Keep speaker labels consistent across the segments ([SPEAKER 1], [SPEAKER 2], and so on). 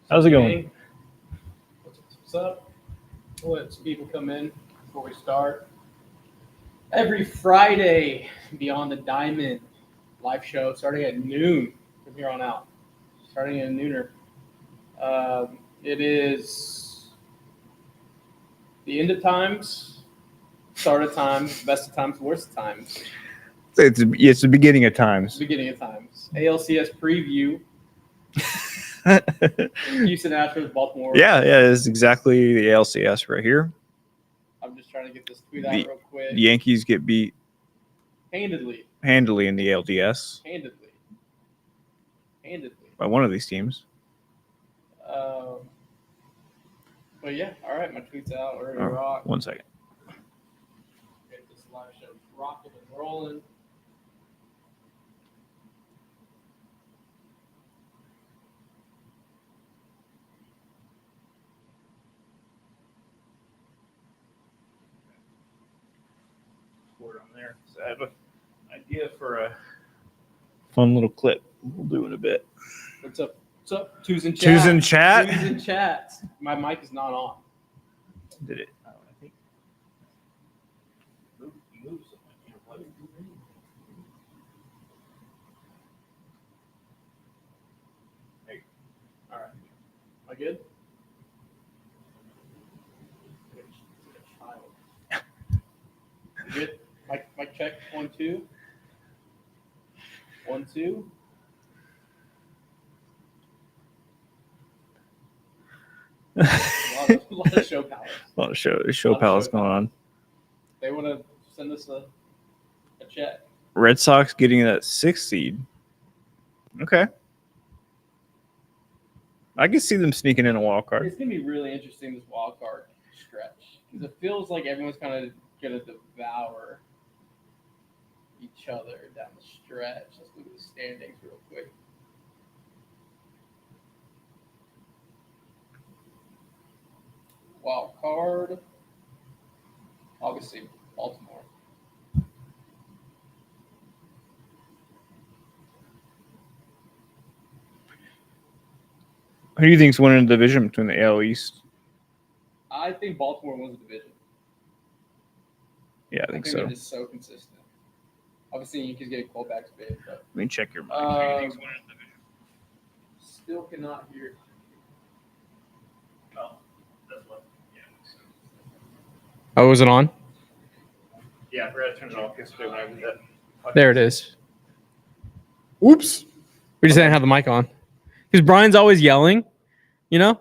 [SPEAKER 1] How's it going?
[SPEAKER 2] What's up? We'll let some people come in before we start. Every Friday, Beyond the Diamond live show starting at noon from here on out. Starting at nooner. It is the end of times, start of times, best of times, worst of times.
[SPEAKER 1] It's the beginning of times.
[SPEAKER 2] Beginning of times. ALCS preview. Houston Astros, Baltimore.
[SPEAKER 1] Yeah, it's exactly the ALCS right here.
[SPEAKER 2] I'm just trying to get this tweet out real quick.
[SPEAKER 1] The Yankees get beat
[SPEAKER 2] handily
[SPEAKER 1] in the ALDS.
[SPEAKER 2] Handedly.
[SPEAKER 1] By one of these teams.
[SPEAKER 2] But yeah, all right, my tweet's out. Ready to rock.
[SPEAKER 1] 1 second.
[SPEAKER 2] Get this live show rocking and rolling.
[SPEAKER 1] On there. So I have an idea for a fun little clip we'll do in a bit.
[SPEAKER 2] What's up? Twos in chat. My mic is not on.
[SPEAKER 1] Did it?
[SPEAKER 2] I think. Hey. All right. Am I good? Good. Mic check. 1 2. 1 2. A lot of show palace.
[SPEAKER 1] A lot of show palace going on.
[SPEAKER 2] They want to send us a check.
[SPEAKER 1] Red Sox getting that 6th seed. Okay. I can see them sneaking in a wild card.
[SPEAKER 2] It's going to be really interesting, this wild card stretch. Because it feels like everyone's kind of going to devour each other down the stretch. Let's look at the standings real quick. Wild card. Obviously, Baltimore.
[SPEAKER 1] Who do you think's winning the division between the AL East?
[SPEAKER 2] I think Baltimore wins the division.
[SPEAKER 1] Yeah, I think so.
[SPEAKER 2] They're just so consistent. Obviously, Yankees get a callback bid, but
[SPEAKER 1] let me check your mic. Who do you think's winning the division?
[SPEAKER 2] Still cannot hear it. Oh, was it on?
[SPEAKER 1] Yeah, I forgot to turn it off yesterday when I did that.
[SPEAKER 2] There it is. Oops. We just didn't have the mic on. Because Brian's always yelling, you know?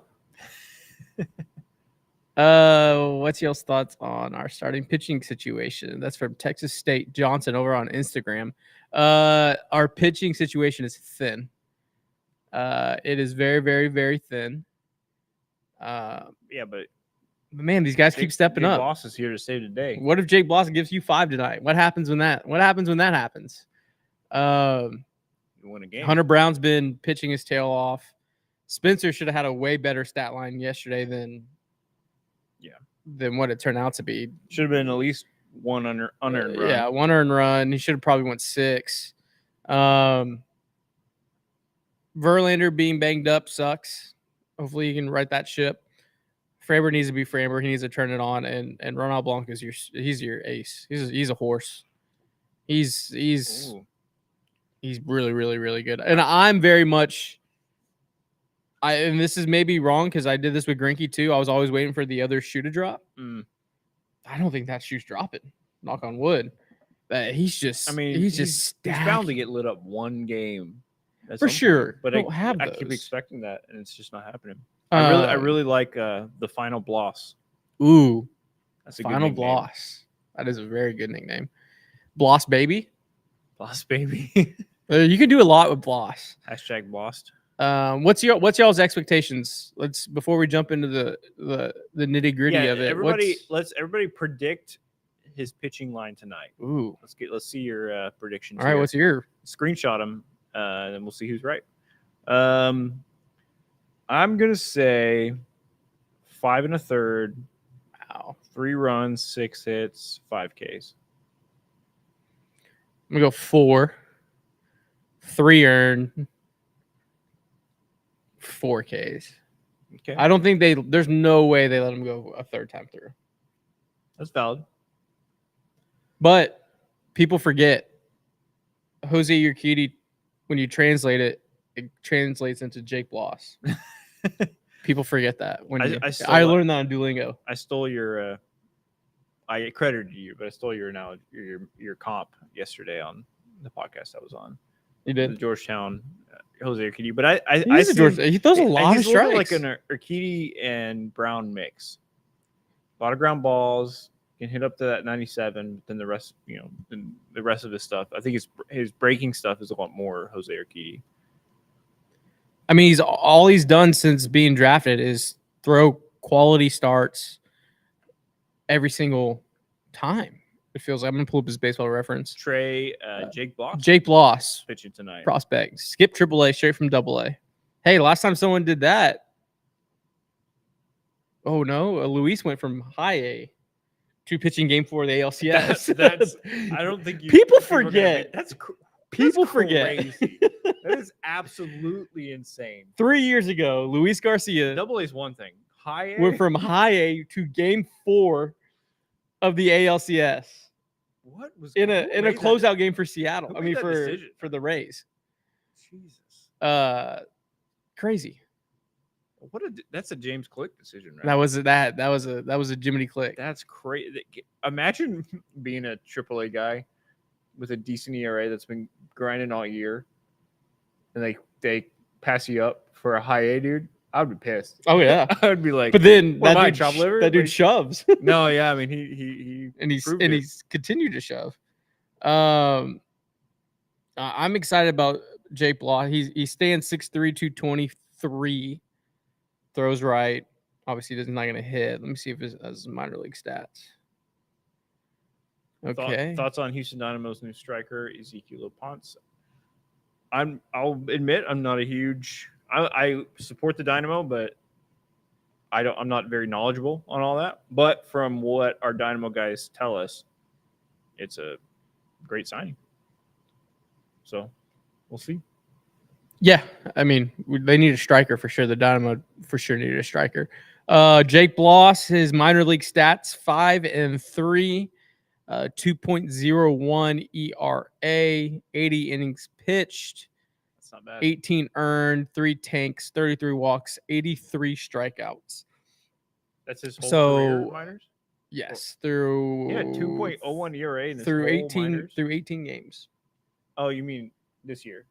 [SPEAKER 2] What's y'all's thoughts on our starting pitching situation? That's from Texas State Johnson over on Instagram. Our pitching situation is thin. It is very, very, very thin.
[SPEAKER 1] Yeah, but
[SPEAKER 2] man, these guys keep stepping up.
[SPEAKER 1] Bloss is here to save the day.
[SPEAKER 2] What if Jake Bloss gives you 5 tonight? What happens when that happens?
[SPEAKER 1] You win a game.
[SPEAKER 2] Hunter Brown's been pitching his tail off. Spencer should have had a way better stat line yesterday than what it turned out to be.
[SPEAKER 1] Should have been at least one unearned run.
[SPEAKER 2] Yeah, 1 earned run. He should have probably went 6. Verlander being banged up sucks. Hopefully he can right that ship. Framber needs to be Framber. He needs to turn it on. And Ronald Blanc is your ace. He's a horse. He's really, really, really good. And I'm very much and this is maybe wrong because I did this with Greinke too. I was always waiting for the other shoe to drop. I don't think that shoe's dropping. Knock on wood. He's just
[SPEAKER 1] he's bound to get lit up one game.
[SPEAKER 2] For sure.
[SPEAKER 1] But I keep expecting that, and it's just not happening. I really like the Final Bloss.
[SPEAKER 2] Ooh.
[SPEAKER 1] That's a
[SPEAKER 2] Final
[SPEAKER 1] good
[SPEAKER 2] Bloss. That is a very good nickname. Bloss Baby.
[SPEAKER 1] Bloss Baby.
[SPEAKER 2] You can do a lot with Bloss.
[SPEAKER 1] Hashtag Blossed.
[SPEAKER 2] What's y'all's expectations? Let's before we jump into the nitty gritty of it.
[SPEAKER 1] Everybody predict his pitching line tonight.
[SPEAKER 2] Ooh.
[SPEAKER 1] Let's see your predictions.
[SPEAKER 2] All right,
[SPEAKER 1] here.
[SPEAKER 2] what's your
[SPEAKER 1] Screenshot them, and then we'll see who's right. I'm gonna say 5 1/3.
[SPEAKER 2] wow?
[SPEAKER 1] 3 runs, 6 hits, 5 Ks.
[SPEAKER 2] I'm gonna go 4, 3 earned, 4 Ks.
[SPEAKER 1] Okay,
[SPEAKER 2] I don't think there's no way they let him go a third time through.
[SPEAKER 1] that's valid.
[SPEAKER 2] But people forget Jose Urquidy, when you translate it, it translates into Jake Bloss. People forget that. I learned that on Duolingo.
[SPEAKER 1] I stole your I credited you, but I stole your analogy, your comp yesterday on the podcast I was on.
[SPEAKER 2] You
[SPEAKER 1] The
[SPEAKER 2] did.
[SPEAKER 1] Georgetown Jose Urquidy, but
[SPEAKER 2] He throws a lot of strikes.
[SPEAKER 1] Like an Urquidy and Brown mix. A lot of ground balls, can hit up to that 97. But then the rest, then the rest of his stuff. I think his breaking stuff is a lot more Jose Urquidy.
[SPEAKER 2] I mean, all he's done since being drafted is throw quality starts every single time. It feels like I'm gonna pull up his baseball reference.
[SPEAKER 1] Jake Bloss.
[SPEAKER 2] Jake Bloss
[SPEAKER 1] pitching tonight.
[SPEAKER 2] Prospect. Skip AAA straight from AA. Hey, last time someone did that. Oh no, Luis went from high A to pitching game 4 of the ALCS.
[SPEAKER 1] That's I don't think
[SPEAKER 2] people forget. People forget.
[SPEAKER 1] Crazy. That is absolutely insane.
[SPEAKER 2] 3 years ago, Luis Garcia
[SPEAKER 1] Double A is one thing. High A
[SPEAKER 2] went from high A to game 4 of the ALCS.
[SPEAKER 1] What was
[SPEAKER 2] in a closeout game for Seattle? I mean, for the Rays.
[SPEAKER 1] Jesus.
[SPEAKER 2] Crazy.
[SPEAKER 1] That's a James Click decision, right?
[SPEAKER 2] That was a Jiminy Click.
[SPEAKER 1] That's crazy. Imagine being a AAA guy with a decent ERA that's been grinding all year, and they pass you up for a high A dude. I would be pissed.
[SPEAKER 2] Oh yeah,
[SPEAKER 1] I would be like.
[SPEAKER 2] But then
[SPEAKER 1] that
[SPEAKER 2] dude shoves.
[SPEAKER 1] No, yeah, I mean he
[SPEAKER 2] he's continued to shove. I'm excited about Jake Bloss. He stands 6'3", 223. Throws right. Obviously, he's not going to hit. Let me see if his minor league stats. Okay.
[SPEAKER 1] Thoughts on Houston Dynamo's new striker Ezequiel Ponce? I'll admit I'm not a huge. I support the Dynamo, but I'm not very knowledgeable on all that. But from what our Dynamo guys tell us, it's a great signing. So we'll see.
[SPEAKER 2] Yeah, I mean, they need a striker for sure. The Dynamo for sure needed a striker. Jake Bloss, his minor league stats: 5-3, 2.01 ERA, 80 innings pitched.
[SPEAKER 1] That's not bad.
[SPEAKER 2] 18 earned, 3 tanks, 33 walks, 83 strikeouts.
[SPEAKER 1] That's his whole career in minors?
[SPEAKER 2] Yes, through
[SPEAKER 1] 2.01 ERA in his
[SPEAKER 2] through
[SPEAKER 1] whole
[SPEAKER 2] 18
[SPEAKER 1] minors?
[SPEAKER 2] through 18 games.
[SPEAKER 1] Oh, you mean this year?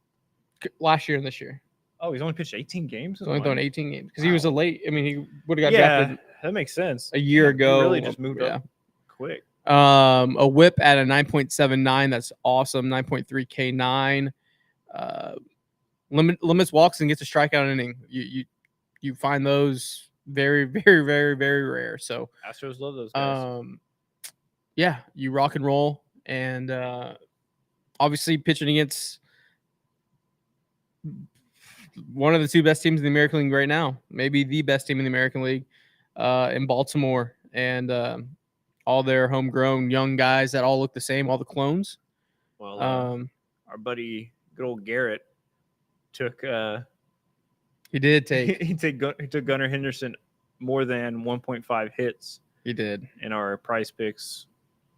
[SPEAKER 2] Last year and this year.
[SPEAKER 1] Oh, he's only pitched 18 games?
[SPEAKER 2] He's only thrown 18 games because he was a late. I mean, he would have got drafted.
[SPEAKER 1] That makes sense.
[SPEAKER 2] A year ago.
[SPEAKER 1] He really just moved up quick.
[SPEAKER 2] A whip at a 9.79. That's awesome. 9.3 K9. Limits walks and gets a strikeout inning. You find those very, very, very, very rare. So
[SPEAKER 1] Astros love those guys.
[SPEAKER 2] Yeah, you rock and roll, and obviously pitching against one of the 2 best teams in the American League right now, maybe the best team in the American League, in Baltimore, and all their homegrown young guys that all look the same, all the clones.
[SPEAKER 1] Well, our buddy, good old Garrett, took.
[SPEAKER 2] He did take.
[SPEAKER 1] he took Gunnar Henderson more than 1.5 hits.
[SPEAKER 2] He did
[SPEAKER 1] in our Price Picks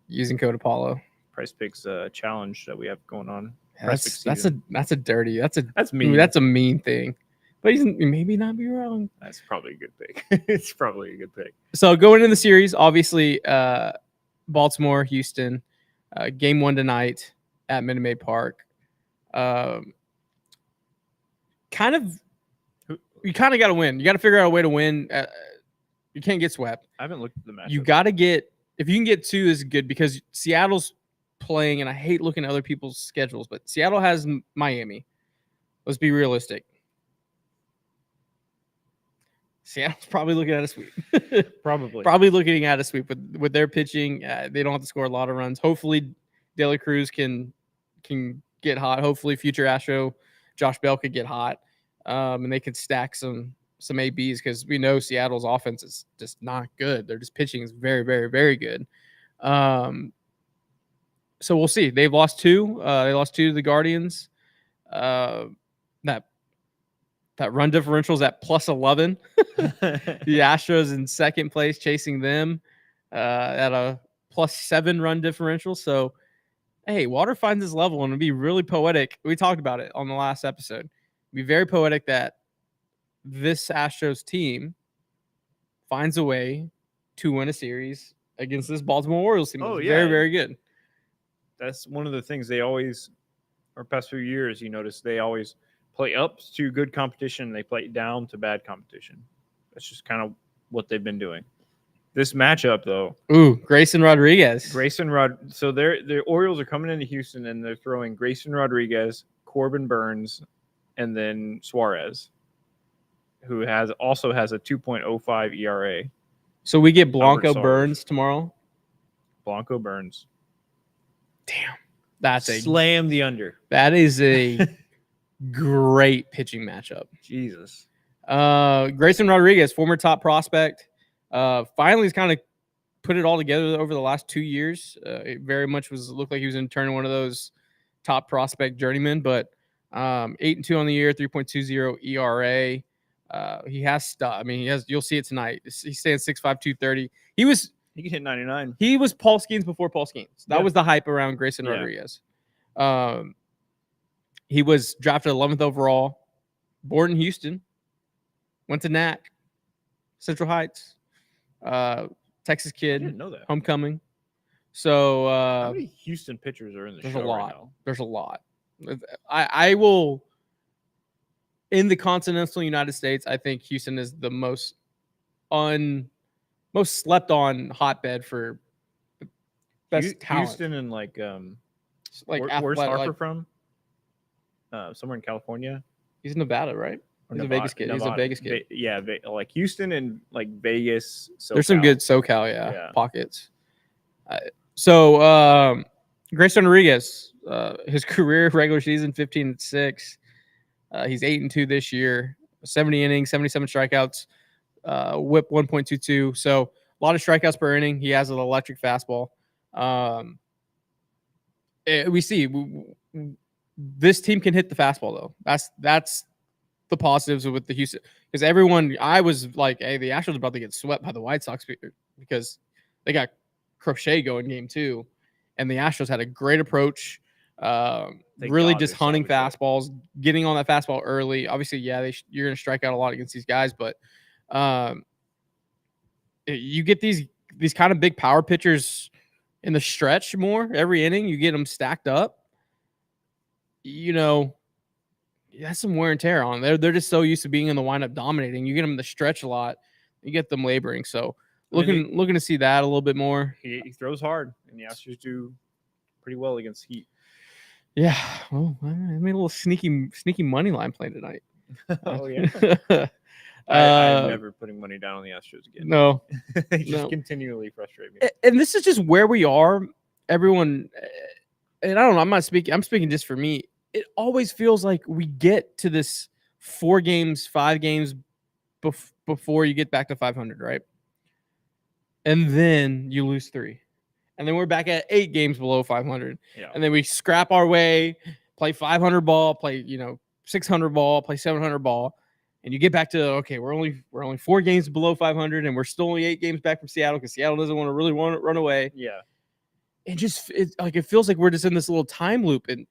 [SPEAKER 2] using code Apollo.
[SPEAKER 1] Price Picks challenge that we have going on.
[SPEAKER 2] That's mean. That's a mean thing. But he's maybe not be wrong.
[SPEAKER 1] That's probably a good pick. It's probably a good pick.
[SPEAKER 2] So going into the series, obviously, Baltimore, Houston, game 1 tonight at Minute Maid Park. You kind of got to win. You got to figure out a way to win. You can't get swept.
[SPEAKER 1] I haven't looked at the match.
[SPEAKER 2] You got to if you can get 2 is good because Seattle's playing, and I hate looking at other people's schedules, but Seattle has Miami. Let's be realistic.
[SPEAKER 3] Seattle's probably looking at a sweep.
[SPEAKER 1] Probably.
[SPEAKER 3] Probably looking at a sweep with their pitching. They don't have to score a lot of runs. Hopefully, De La Cruz can get hot. Hopefully, future Astro Josh Bell could get hot, and they could stack some ABs because we know Seattle's offense is just not good. Their just pitching is very, very, very good. So we'll see. They've lost 2. They lost 2 to the Guardians. That run differential is at plus 11. The Astros in second place, chasing them at a plus 7 run differential. So, hey, water finds its level, and it'd be really poetic. We talked about it on the last episode. It'd be very poetic that this Astros team finds a way to win a series against this Baltimore Orioles team.
[SPEAKER 1] Oh,
[SPEAKER 3] It's
[SPEAKER 1] yeah.
[SPEAKER 3] very, very good.
[SPEAKER 1] That's one of the things they always, or past few years, you notice they always play up to good competition. They play down to bad competition. That's just kind of what they've been doing. This matchup, though.
[SPEAKER 3] Ooh, Grayson Rodriguez.
[SPEAKER 1] So the Orioles are coming into Houston, and they're throwing Grayson Rodriguez, Corbin Burns, and then Suarez, who also has a 2.05 ERA.
[SPEAKER 3] So we get Blanco
[SPEAKER 1] Albert Sarge.
[SPEAKER 3] Burns tomorrow.
[SPEAKER 1] Blanco Burns.
[SPEAKER 3] Damn. That's
[SPEAKER 1] Slam the under.
[SPEAKER 3] That is a great pitching matchup.
[SPEAKER 1] Jesus.
[SPEAKER 3] Grayson Rodriguez, former top prospect, finally has kind of put it all together over the last 2 years. It very much looked like he was in turn one of those top prospect journeymen, but 8-2 on the year, 3.20 ERA. He has stuff. I mean, you'll see it tonight. He's staying 6'5", 230. He
[SPEAKER 1] can hit 99.
[SPEAKER 3] He was Paul Skeens before Paul Skeens. That was the hype around Grayson Rodriguez. He was drafted 11th overall, born in Houston, went to NAC, Central Heights, Texas kid.
[SPEAKER 1] I didn't know that.
[SPEAKER 3] Homecoming. So
[SPEAKER 1] how many Houston pitchers are in the show?
[SPEAKER 3] There's a lot.
[SPEAKER 1] Right now?
[SPEAKER 3] There's a lot. I will. In the continental United States, I think Houston is the most slept on hotbed for best talent.
[SPEAKER 1] Houston and where's
[SPEAKER 3] athletic,
[SPEAKER 1] Harper from? Somewhere in California.
[SPEAKER 3] He's in Nevada, right?
[SPEAKER 1] Or
[SPEAKER 3] He's
[SPEAKER 1] Nevada,
[SPEAKER 3] a Vegas kid.
[SPEAKER 1] Nevada.
[SPEAKER 3] He's a Vegas kid.
[SPEAKER 1] Like Houston and like Vegas. SoCal.
[SPEAKER 3] There's some good SoCal, pockets. So Grayson Rodriguez, his career regular season 15-6. He's 8-2 this year, 70 innings, 77 strikeouts, whip 1.22. So a lot of strikeouts per inning. He has an electric fastball. We see this team can hit the fastball though. That's the positives with the Houston, because I was like, hey, the Astros are about to get swept by the White Sox because they got Crochet going game 2, and the Astros had a great approach. Really just hunting fastballs, getting on that fastball early. Obviously, you're going to strike out a lot against these guys, but you get these kind of big power pitchers in the stretch more every inning. You get them stacked up. That's some wear and tear on them. They're just so used to being in the windup dominating. You get them in the stretch a lot, you get them laboring. So looking to see that a little bit more.
[SPEAKER 1] He throws hard, and the Astros do pretty well against Heat.
[SPEAKER 3] Yeah, well, I made a little sneaky money line play tonight.
[SPEAKER 1] Oh yeah. I'm never putting money down on the Astros again.
[SPEAKER 3] No,
[SPEAKER 1] they just continually frustrate me.
[SPEAKER 3] And this is just where we are. Everyone, and I don't know. I'm speaking just for me. It always feels like we get to this 4 games, 5 games before you get back to 500, right? And then you lose 3. And then we're back at 8 games below 500.
[SPEAKER 1] Yeah.
[SPEAKER 3] And then we scrap our way, play 500 ball, play 600 ball, play 700 ball, and you get back to okay, we're only 4 games below 500, and we're still only 8 games back from Seattle because Seattle doesn't want to really run away.
[SPEAKER 1] Yeah.
[SPEAKER 3] It feels like we're just in this little time loop, and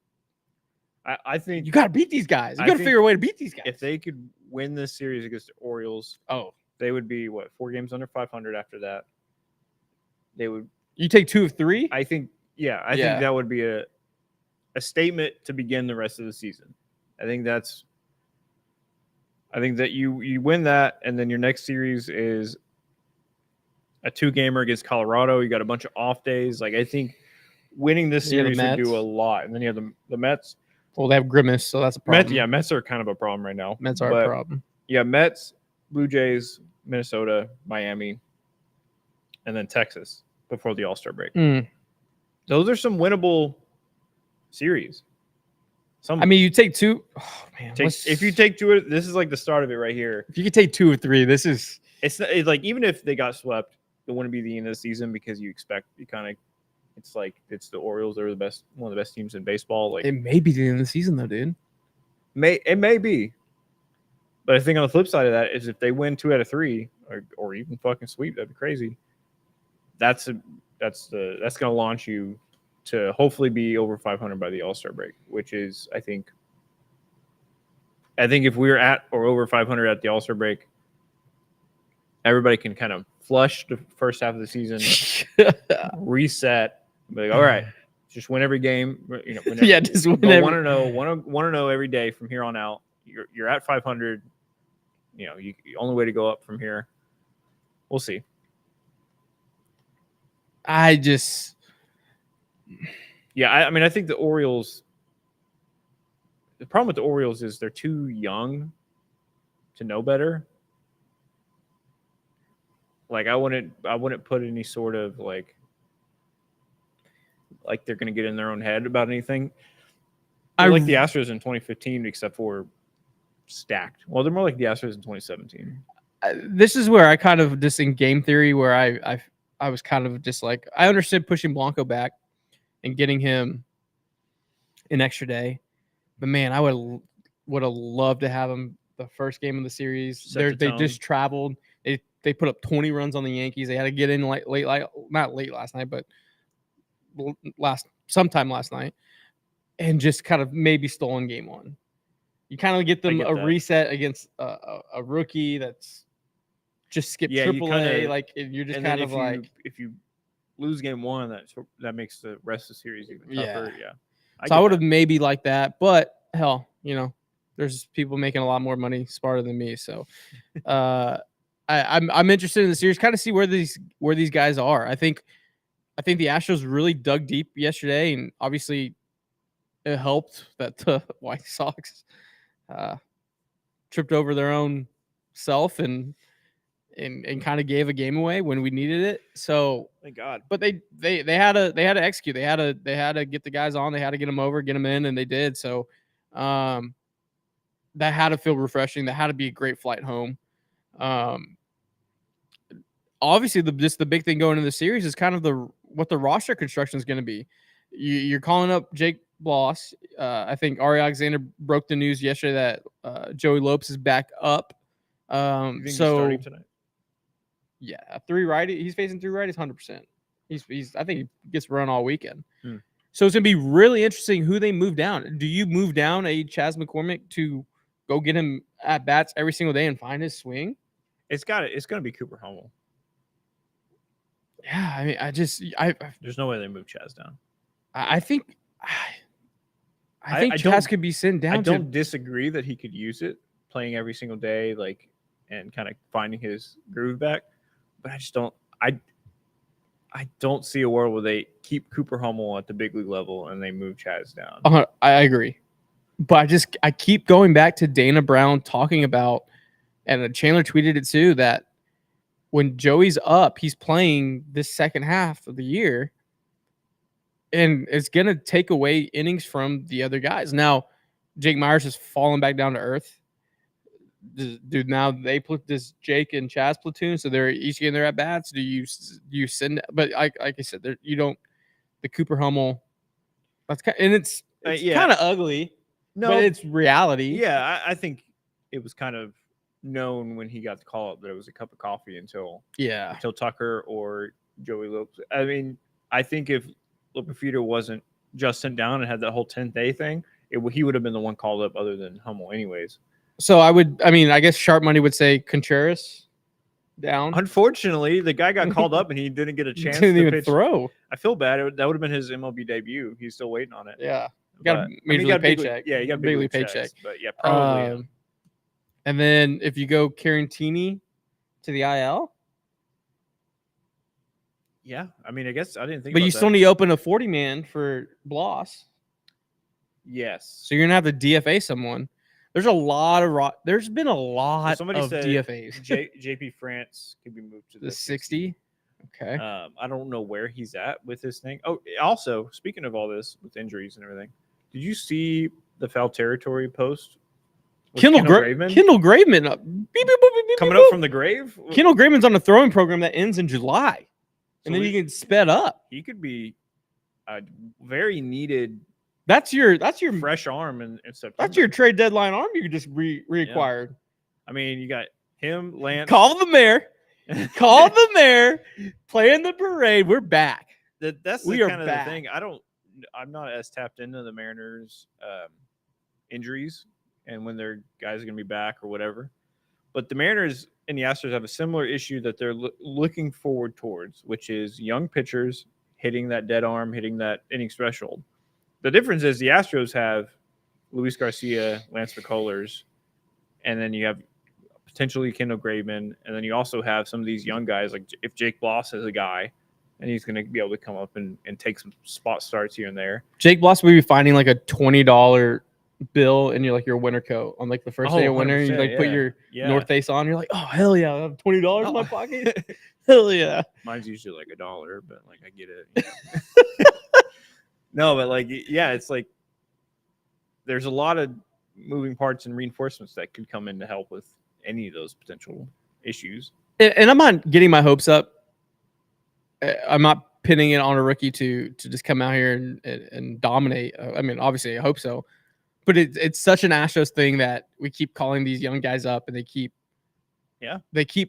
[SPEAKER 1] I think
[SPEAKER 3] you got to beat these guys. You got to figure a way to beat these guys.
[SPEAKER 1] If they could win this series against the Orioles, they would be 4 games under 500 after that. They would.
[SPEAKER 3] You take 2 of 3?
[SPEAKER 1] I think think that would be a statement to begin the rest of the season. I think that you win that, and then your next series is a 2-gamer against Colorado. You got a bunch of off days. Like I think winning this series would do a lot. And then you have the Mets.
[SPEAKER 3] Well, they have Grimace, so that's a problem.
[SPEAKER 1] Mets are kind of a problem right now.
[SPEAKER 3] Mets are a problem.
[SPEAKER 1] Yeah, Mets. Blue Jays, Minnesota, Miami, and then Texas before the All-Star break. Those are some winnable series.
[SPEAKER 3] I mean, you take two. Oh, man,
[SPEAKER 1] if you take two, this is like the start of it right here.
[SPEAKER 3] If you could take 2 or 3, this is.
[SPEAKER 1] It's like even if they got swept, it wouldn't be the end of the season because it's the Orioles. They're one of the best teams in baseball. Like
[SPEAKER 3] it may be the end of the season though, dude.
[SPEAKER 1] It may be, but I think on the flip side of that is if they win 2 out of 3 or even fucking sweep, that'd be crazy. That's going to launch you to hopefully be over 500 by the All-Star break, which is I think if we're at or over 500 at the All-Star break, everybody can kind of flush the first half of the season, reset, be like, all right, just win every game.
[SPEAKER 3] Just win.
[SPEAKER 1] Want to know every day from here on out. You're at 500. The only way to go up from here. We'll see.
[SPEAKER 3] I just.
[SPEAKER 1] Yeah, I think the Orioles. The problem with the Orioles is they're too young to know better. Like I wouldn't put any sort of like they're going to get in their own head about anything. They're like the Astros in 2015, except for stacked. Well, they're more like the Astros in 2017.
[SPEAKER 3] This is where I kind of just in game theory where I was kind of just like I understood pushing Blanco back and getting him an extra day, but man, I would have loved to have him the first game of the series. They just traveled. They put up 20 runs on the Yankees. They had to get in not late last night, but sometime last night, and just kind of maybe stolen game 1. You kind of get them reset against a rookie that's just skipped AAA. You're just kind of
[SPEAKER 1] if you lose game 1, that makes the rest of the series even tougher. Yeah.
[SPEAKER 3] I would have maybe liked that, but hell, there's people making a lot more money smarter than me. So, I'm interested in the series, kind of see where these guys are. I think the Astros really dug deep yesterday, and obviously it helped that the White Sox tripped over their own self and kind of gave a game away when we needed it. So
[SPEAKER 1] thank God.
[SPEAKER 3] But they had to execute. They had to get the guys on. They had to get them over, get them in, and they did. So that had to feel refreshing. That had to be a great flight home. Obviously, the big thing going into the series is kind of what the roster construction is going to be. You're calling up Jake Bloss. I think Ari Alexander broke the news yesterday that Joey Lopes is back up.
[SPEAKER 1] You think he's starting tonight?
[SPEAKER 3] Yeah, 3 righty. He's facing 3 righties, 100%. He's. I think he gets run all weekend. So it's gonna be really interesting who they move down. Do you move down a Chas McCormick to go get him at bats every single day and find his swing?
[SPEAKER 1] It's gonna be Cooper Hummel.
[SPEAKER 3] Yeah, I mean,
[SPEAKER 1] there's no way they move Chas down.
[SPEAKER 3] I think Chas could be sent down.
[SPEAKER 1] I don't disagree that he could use it playing every single day, and kind of finding his groove back. But I just don't. I don't see a world where they keep Cooper Hummel at the big league level and they move Chas down.
[SPEAKER 3] I agree, but I keep going back to Dana Brown talking about, and Chandler tweeted it too, that when Joey's up, he's playing this second half of the year, and it's gonna take away innings from the other guys. Now, Jake Myers has fallen back down to earth. Dude, now they put this Jake and Chas platoon, so they're each getting their at bats. Do you send? But like I said, you don't. The Cooper Hummel, that's it's kind of ugly. No, but it's reality.
[SPEAKER 1] Yeah, I think it was kind of known when he got the call up that it was a cup of coffee until Tucker or Joey Lopes. I mean, I think if Lopefeter wasn't just sent down and had that whole 10th day thing, he would have been the one called up other than Hummel, anyways.
[SPEAKER 3] So I guess Sharp Money would say Contreras down.
[SPEAKER 1] Unfortunately, the guy got called up and he didn't get a chance
[SPEAKER 3] to pitch. Throw.
[SPEAKER 1] I feel bad. That would have been his MLB debut. He's still waiting on it.
[SPEAKER 3] Yeah. He got a major league paycheck.
[SPEAKER 1] He got a big league paycheck. But yeah, probably.
[SPEAKER 3] And then if you go Carantini to the IL.
[SPEAKER 1] Yeah. I mean, I guess I didn't think
[SPEAKER 3] But
[SPEAKER 1] about
[SPEAKER 3] you
[SPEAKER 1] that.
[SPEAKER 3] still need to open a 40-man for Bloss.
[SPEAKER 1] Yes.
[SPEAKER 3] So you're going to have to DFA someone. There's been a lot
[SPEAKER 1] somebody
[SPEAKER 3] of
[SPEAKER 1] said
[SPEAKER 3] DFAs.
[SPEAKER 1] JP France could be moved to
[SPEAKER 3] The 60. Okay.
[SPEAKER 1] I don't know where he's at with this thing. Oh, also, speaking of all this with injuries and everything, did you see the foul territory post? with
[SPEAKER 3] Kendall
[SPEAKER 1] Graveman
[SPEAKER 3] Graveman
[SPEAKER 1] coming up from the grave?
[SPEAKER 3] Kendall Graveman's on a throwing program that ends in July, and then you can sped up.
[SPEAKER 1] He could be a very needed.
[SPEAKER 3] That's your
[SPEAKER 1] fresh arm in September.
[SPEAKER 3] That's your trade deadline arm you could just reacquired.
[SPEAKER 1] Yeah. I mean, you got him, Lance.
[SPEAKER 3] Call the mayor. Call the mayor. Playing the parade. We're back.
[SPEAKER 1] That's the kind of the thing. I'm not as tapped into the Mariners' injuries and when their guys are going to be back or whatever. But the Mariners and the Astros have a similar issue that they're looking forward towards, which is young pitchers hitting that dead arm, hitting that innings threshold. The difference is the Astros have Luis Garcia, Lance McCullers, and then you have potentially Kendall Graveman, and then you also have some of these young guys, like if Jake Bloss is a guy, and he's going to be able to come up and take some spot starts here and there.
[SPEAKER 3] Jake Bloss will be finding like a $20 bill in your winter coat on like the first day of winter. And you like put your North Face on. You're like, oh hell yeah, I have $20 in my pocket. Hell yeah.
[SPEAKER 1] Mine's usually like $1, but like I get it. Yeah. No, but like it's like there's a lot of moving parts and reinforcements that could come in to help with any of those potential issues.
[SPEAKER 3] And I'm not getting my hopes up. I'm not pinning it on a rookie to just come out here and dominate. I mean, obviously, I hope so. But it's such an Astros thing that we keep calling these young guys up, and they keep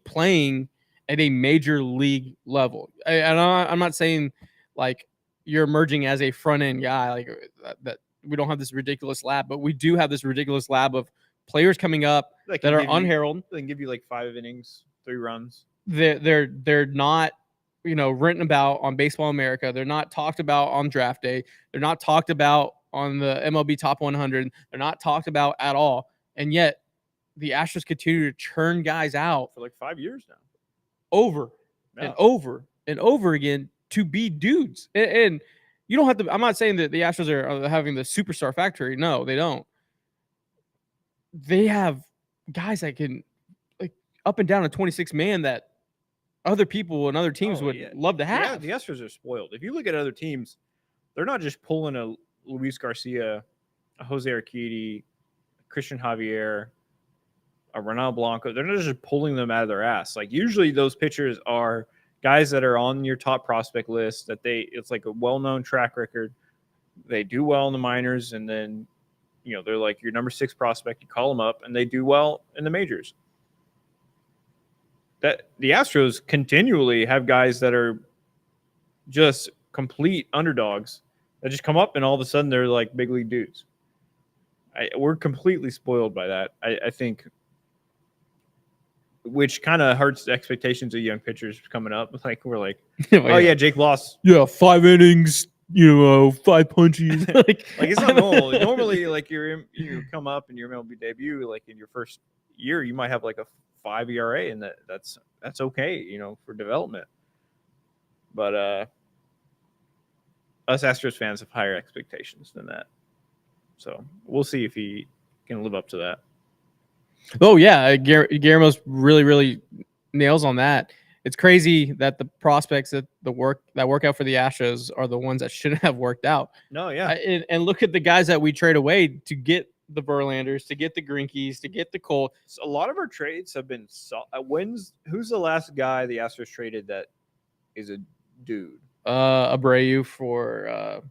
[SPEAKER 3] playing at a major league level. I'm not saying like you're emerging as a front end guy, like that. We don't have this ridiculous lab, but we do have this ridiculous lab of players coming up that are unheralded.
[SPEAKER 1] They can give you like 5 innings, 3 runs.
[SPEAKER 3] They're not, written about on Baseball America. They're not talked about on draft day. They're not talked about on the MLB Top 100. They're not talked about at all. And yet the Astros continue to churn guys out
[SPEAKER 1] for like 5 years now,
[SPEAKER 3] over and over and over again to be dudes. And you don't have to. I'm not saying that the Astros are having the superstar factory. No, they don't. They have guys that can like up and down a 26-man that other people and other teams would love to have.
[SPEAKER 1] Yeah, the Astros are spoiled. If you look at other teams, they're not just pulling a Luis Garcia, a Jose Urquidy, Christian Javier, a Ronaldo Blanco. They're not just pulling them out of their ass. Like usually those pitchers are guys that are on your top prospect list that it's like a well-known track record. They do well in the minors, and then, they're like your number 6 prospect. You call them up and they do well in the majors. That the Astros continually have guys that are just complete underdogs that just come up and all of a sudden they're like big league dudes. We're completely spoiled by that. I think, which kind of hurts the expectations of young pitchers coming up. Like we're like, oh yeah, Jake Bloss.
[SPEAKER 3] Yeah, 5 innings, 5 punches. like
[SPEAKER 1] it's not normal. Normally, like you come up in your MLB debut, like in your first year, you might have like a 5 ERA, and that's okay, for development. But us Astros fans have higher expectations than that. So we'll see if he can live up to that.
[SPEAKER 3] Oh yeah, Guillermo's really, really nails on that. It's crazy that the prospects that work out for the Astros are the ones that shouldn't have worked out.
[SPEAKER 1] No, yeah.
[SPEAKER 3] And look at the guys that we trade away to get the Verlanders, to get the Greinke's, to get the Cole.
[SPEAKER 1] So a lot of our trades have been who's the last guy the Astros traded that is a dude?
[SPEAKER 3] Abreu for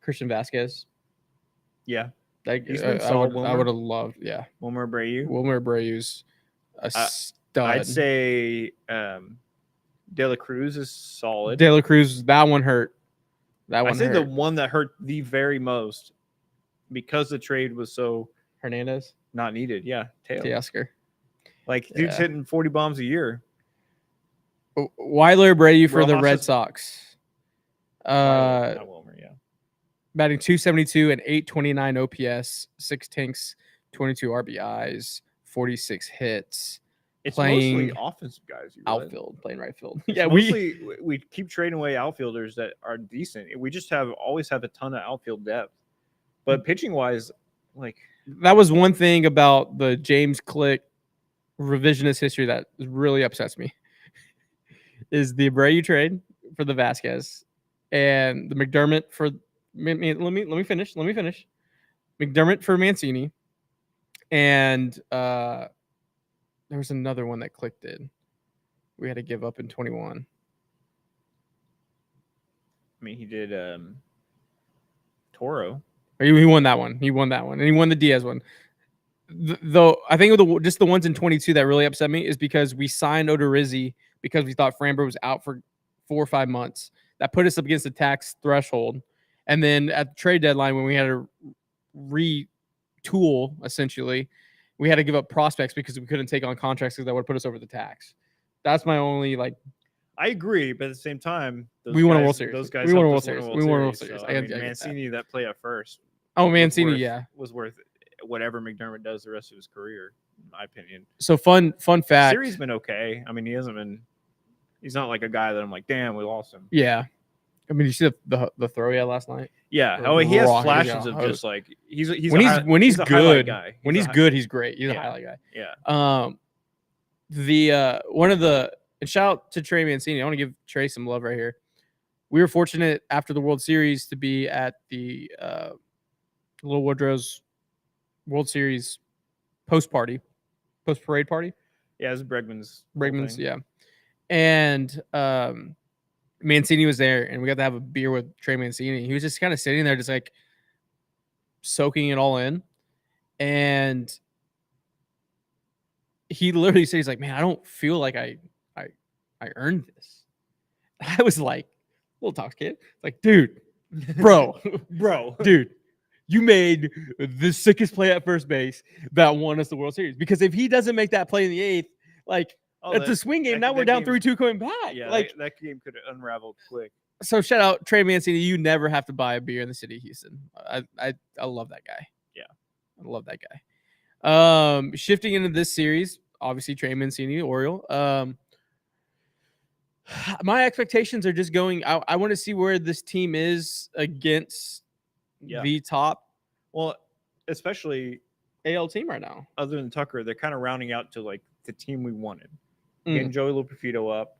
[SPEAKER 3] Christian Vasquez.
[SPEAKER 1] Yeah.
[SPEAKER 3] I would have loved,
[SPEAKER 1] Wilmer Abreu.
[SPEAKER 3] Wilmer Abreu's a stud.
[SPEAKER 1] I'd say De La Cruz is solid.
[SPEAKER 3] De La Cruz, that one hurt.
[SPEAKER 1] I'd say the one that hurt the very most because the trade was so
[SPEAKER 3] Hernandez
[SPEAKER 1] not needed. Yeah,
[SPEAKER 3] Teoscar.
[SPEAKER 1] Like dude's hitting 40 bombs a year.
[SPEAKER 3] Weiler Abreu for the Red Sox.
[SPEAKER 1] Not Wilmer, yeah.
[SPEAKER 3] Batting .272 and .829 OPS, 6 tanks, 22 RBIs, 46 hits.
[SPEAKER 1] It's mostly offensive guys.
[SPEAKER 3] Outfield, playing right field.
[SPEAKER 1] We keep trading away outfielders that are decent. We just always have a ton of outfield depth. But pitching wise, like
[SPEAKER 3] that was one thing about the James Click revisionist history that really upsets me. Is the Abreu trade for the Vasquez and the McDermott for let me finish. McDermott for Mancini, and there was another one that Click did. We had to give up in 21.
[SPEAKER 1] I mean, he did Toro.
[SPEAKER 3] He won that one. And he won the Diaz one. Though I think just the ones in 22 that really upset me is because we signed Odorizzi because we thought Framber was out for 4 or 5 months. That put us up against the tax threshold. And then at the trade deadline, when we had to retool, essentially, we had to give up prospects because we couldn't take on contracts because that would put us over the tax. That's my only
[SPEAKER 1] I agree, but at the same time,
[SPEAKER 3] we won a World Series.
[SPEAKER 1] Those guys
[SPEAKER 3] we won a
[SPEAKER 1] helped
[SPEAKER 3] World
[SPEAKER 1] us
[SPEAKER 3] Series.
[SPEAKER 1] win a
[SPEAKER 3] We won a
[SPEAKER 1] World
[SPEAKER 3] World
[SPEAKER 1] Series.
[SPEAKER 3] Series.
[SPEAKER 1] So,
[SPEAKER 3] I
[SPEAKER 1] mean, Mancini that play at first.
[SPEAKER 3] Oh, Mancini,
[SPEAKER 1] was worth whatever McDermott does the rest of his career, in my opinion.
[SPEAKER 3] So fun fact.
[SPEAKER 1] Series been okay. I mean, he's not like a guy that I'm like, damn, we lost him.
[SPEAKER 3] Yeah. I mean, you see the throw he had last night?
[SPEAKER 1] Yeah. Oh, he has
[SPEAKER 3] Raw.
[SPEAKER 1] flashes of just like he's
[SPEAKER 3] when he's
[SPEAKER 1] a
[SPEAKER 3] good
[SPEAKER 1] guy.
[SPEAKER 3] When he's good, he's great. He's a highlight guy.
[SPEAKER 1] Yeah.
[SPEAKER 3] One of the and shout out to Trey Mancini. I want to give Trey some love right here. We were fortunate after the World Series to be at the Little Woodrow's World Series post parade party.
[SPEAKER 1] Yeah, it was Bregman's,
[SPEAKER 3] yeah. And Mancini was there, and we got to have a beer with Trey Mancini. He was just kind of sitting there, just like soaking it all in. And he literally said, he's like, man, I don't feel like I earned this. I was like, little talks kid. Like, dude, bro, dude, you made the sickest play at first base that won us the World Series. Because if he doesn't make that play in the 8th, like, it's a swing game. Now we're down 3-2 going back.
[SPEAKER 1] Yeah,
[SPEAKER 3] like
[SPEAKER 1] that game could have unraveled quick.
[SPEAKER 3] So shout out Trey Mancini. You never have to buy a beer in the city of Houston. I love that guy.
[SPEAKER 1] Yeah,
[SPEAKER 3] I love that guy. Shifting into this series, obviously Trey Mancini, Oriole. My expectations are just going. I want to see where this team is against the top.
[SPEAKER 1] Well, especially
[SPEAKER 3] AL team right now.
[SPEAKER 1] Other than Tucker, they're kind of rounding out to like the team we wanted. Getting Joey Lupafito up.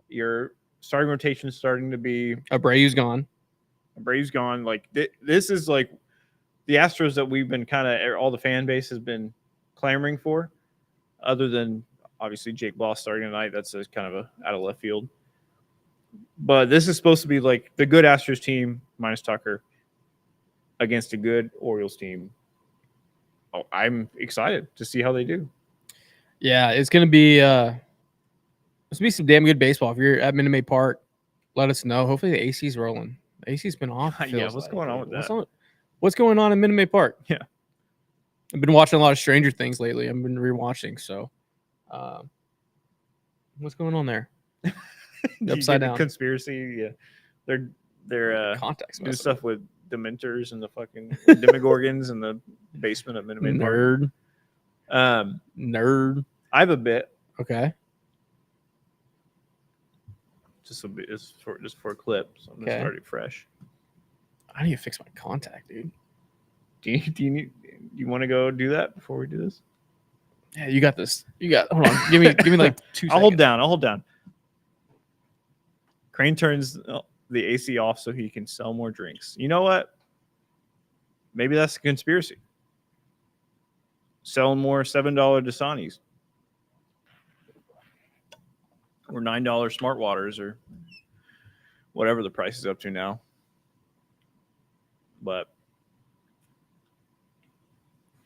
[SPEAKER 1] Your starting rotation is starting to be
[SPEAKER 3] Abreu's gone.
[SPEAKER 1] Like this is like the Astros that we've been kind of all the fan base has been clamoring for. Other than obviously Jake Bloss starting tonight, that's kind of out of left field. But this is supposed to be like the good Astros team minus Tucker against a good Orioles team. Oh, I'm excited to see how they do.
[SPEAKER 3] Yeah, it's gonna be some damn good baseball. If you're at Minute Maid Park, let us know. Hopefully the AC's rolling. The AC's been off.
[SPEAKER 1] Yeah, what's going on with that?
[SPEAKER 3] What's going on in Minute Maid Park?
[SPEAKER 1] Yeah,
[SPEAKER 3] I've been watching a lot of Stranger Things lately. I've been rewatching. So, what's going on there? Upside down
[SPEAKER 1] conspiracy. Yeah, they're
[SPEAKER 3] context
[SPEAKER 1] do stuff with Dementors and the fucking Demogorgons in the basement of Minute Maid Park.
[SPEAKER 3] Nerd.
[SPEAKER 1] I have a bit.
[SPEAKER 3] Okay.
[SPEAKER 1] Just a bit, just for a clip. So I'm gonna start it fresh.
[SPEAKER 3] I need to fix my contact, dude.
[SPEAKER 1] Do you want to go do that before we do this?
[SPEAKER 3] Yeah, you got this. Hold on. Give me like 2 seconds.
[SPEAKER 1] I'll hold down. Crane turns the AC off so he can sell more drinks. You know what? Maybe that's a conspiracy. Selling more $7 Dasanis. Or $9 Smart Waters or whatever the price is up to now. But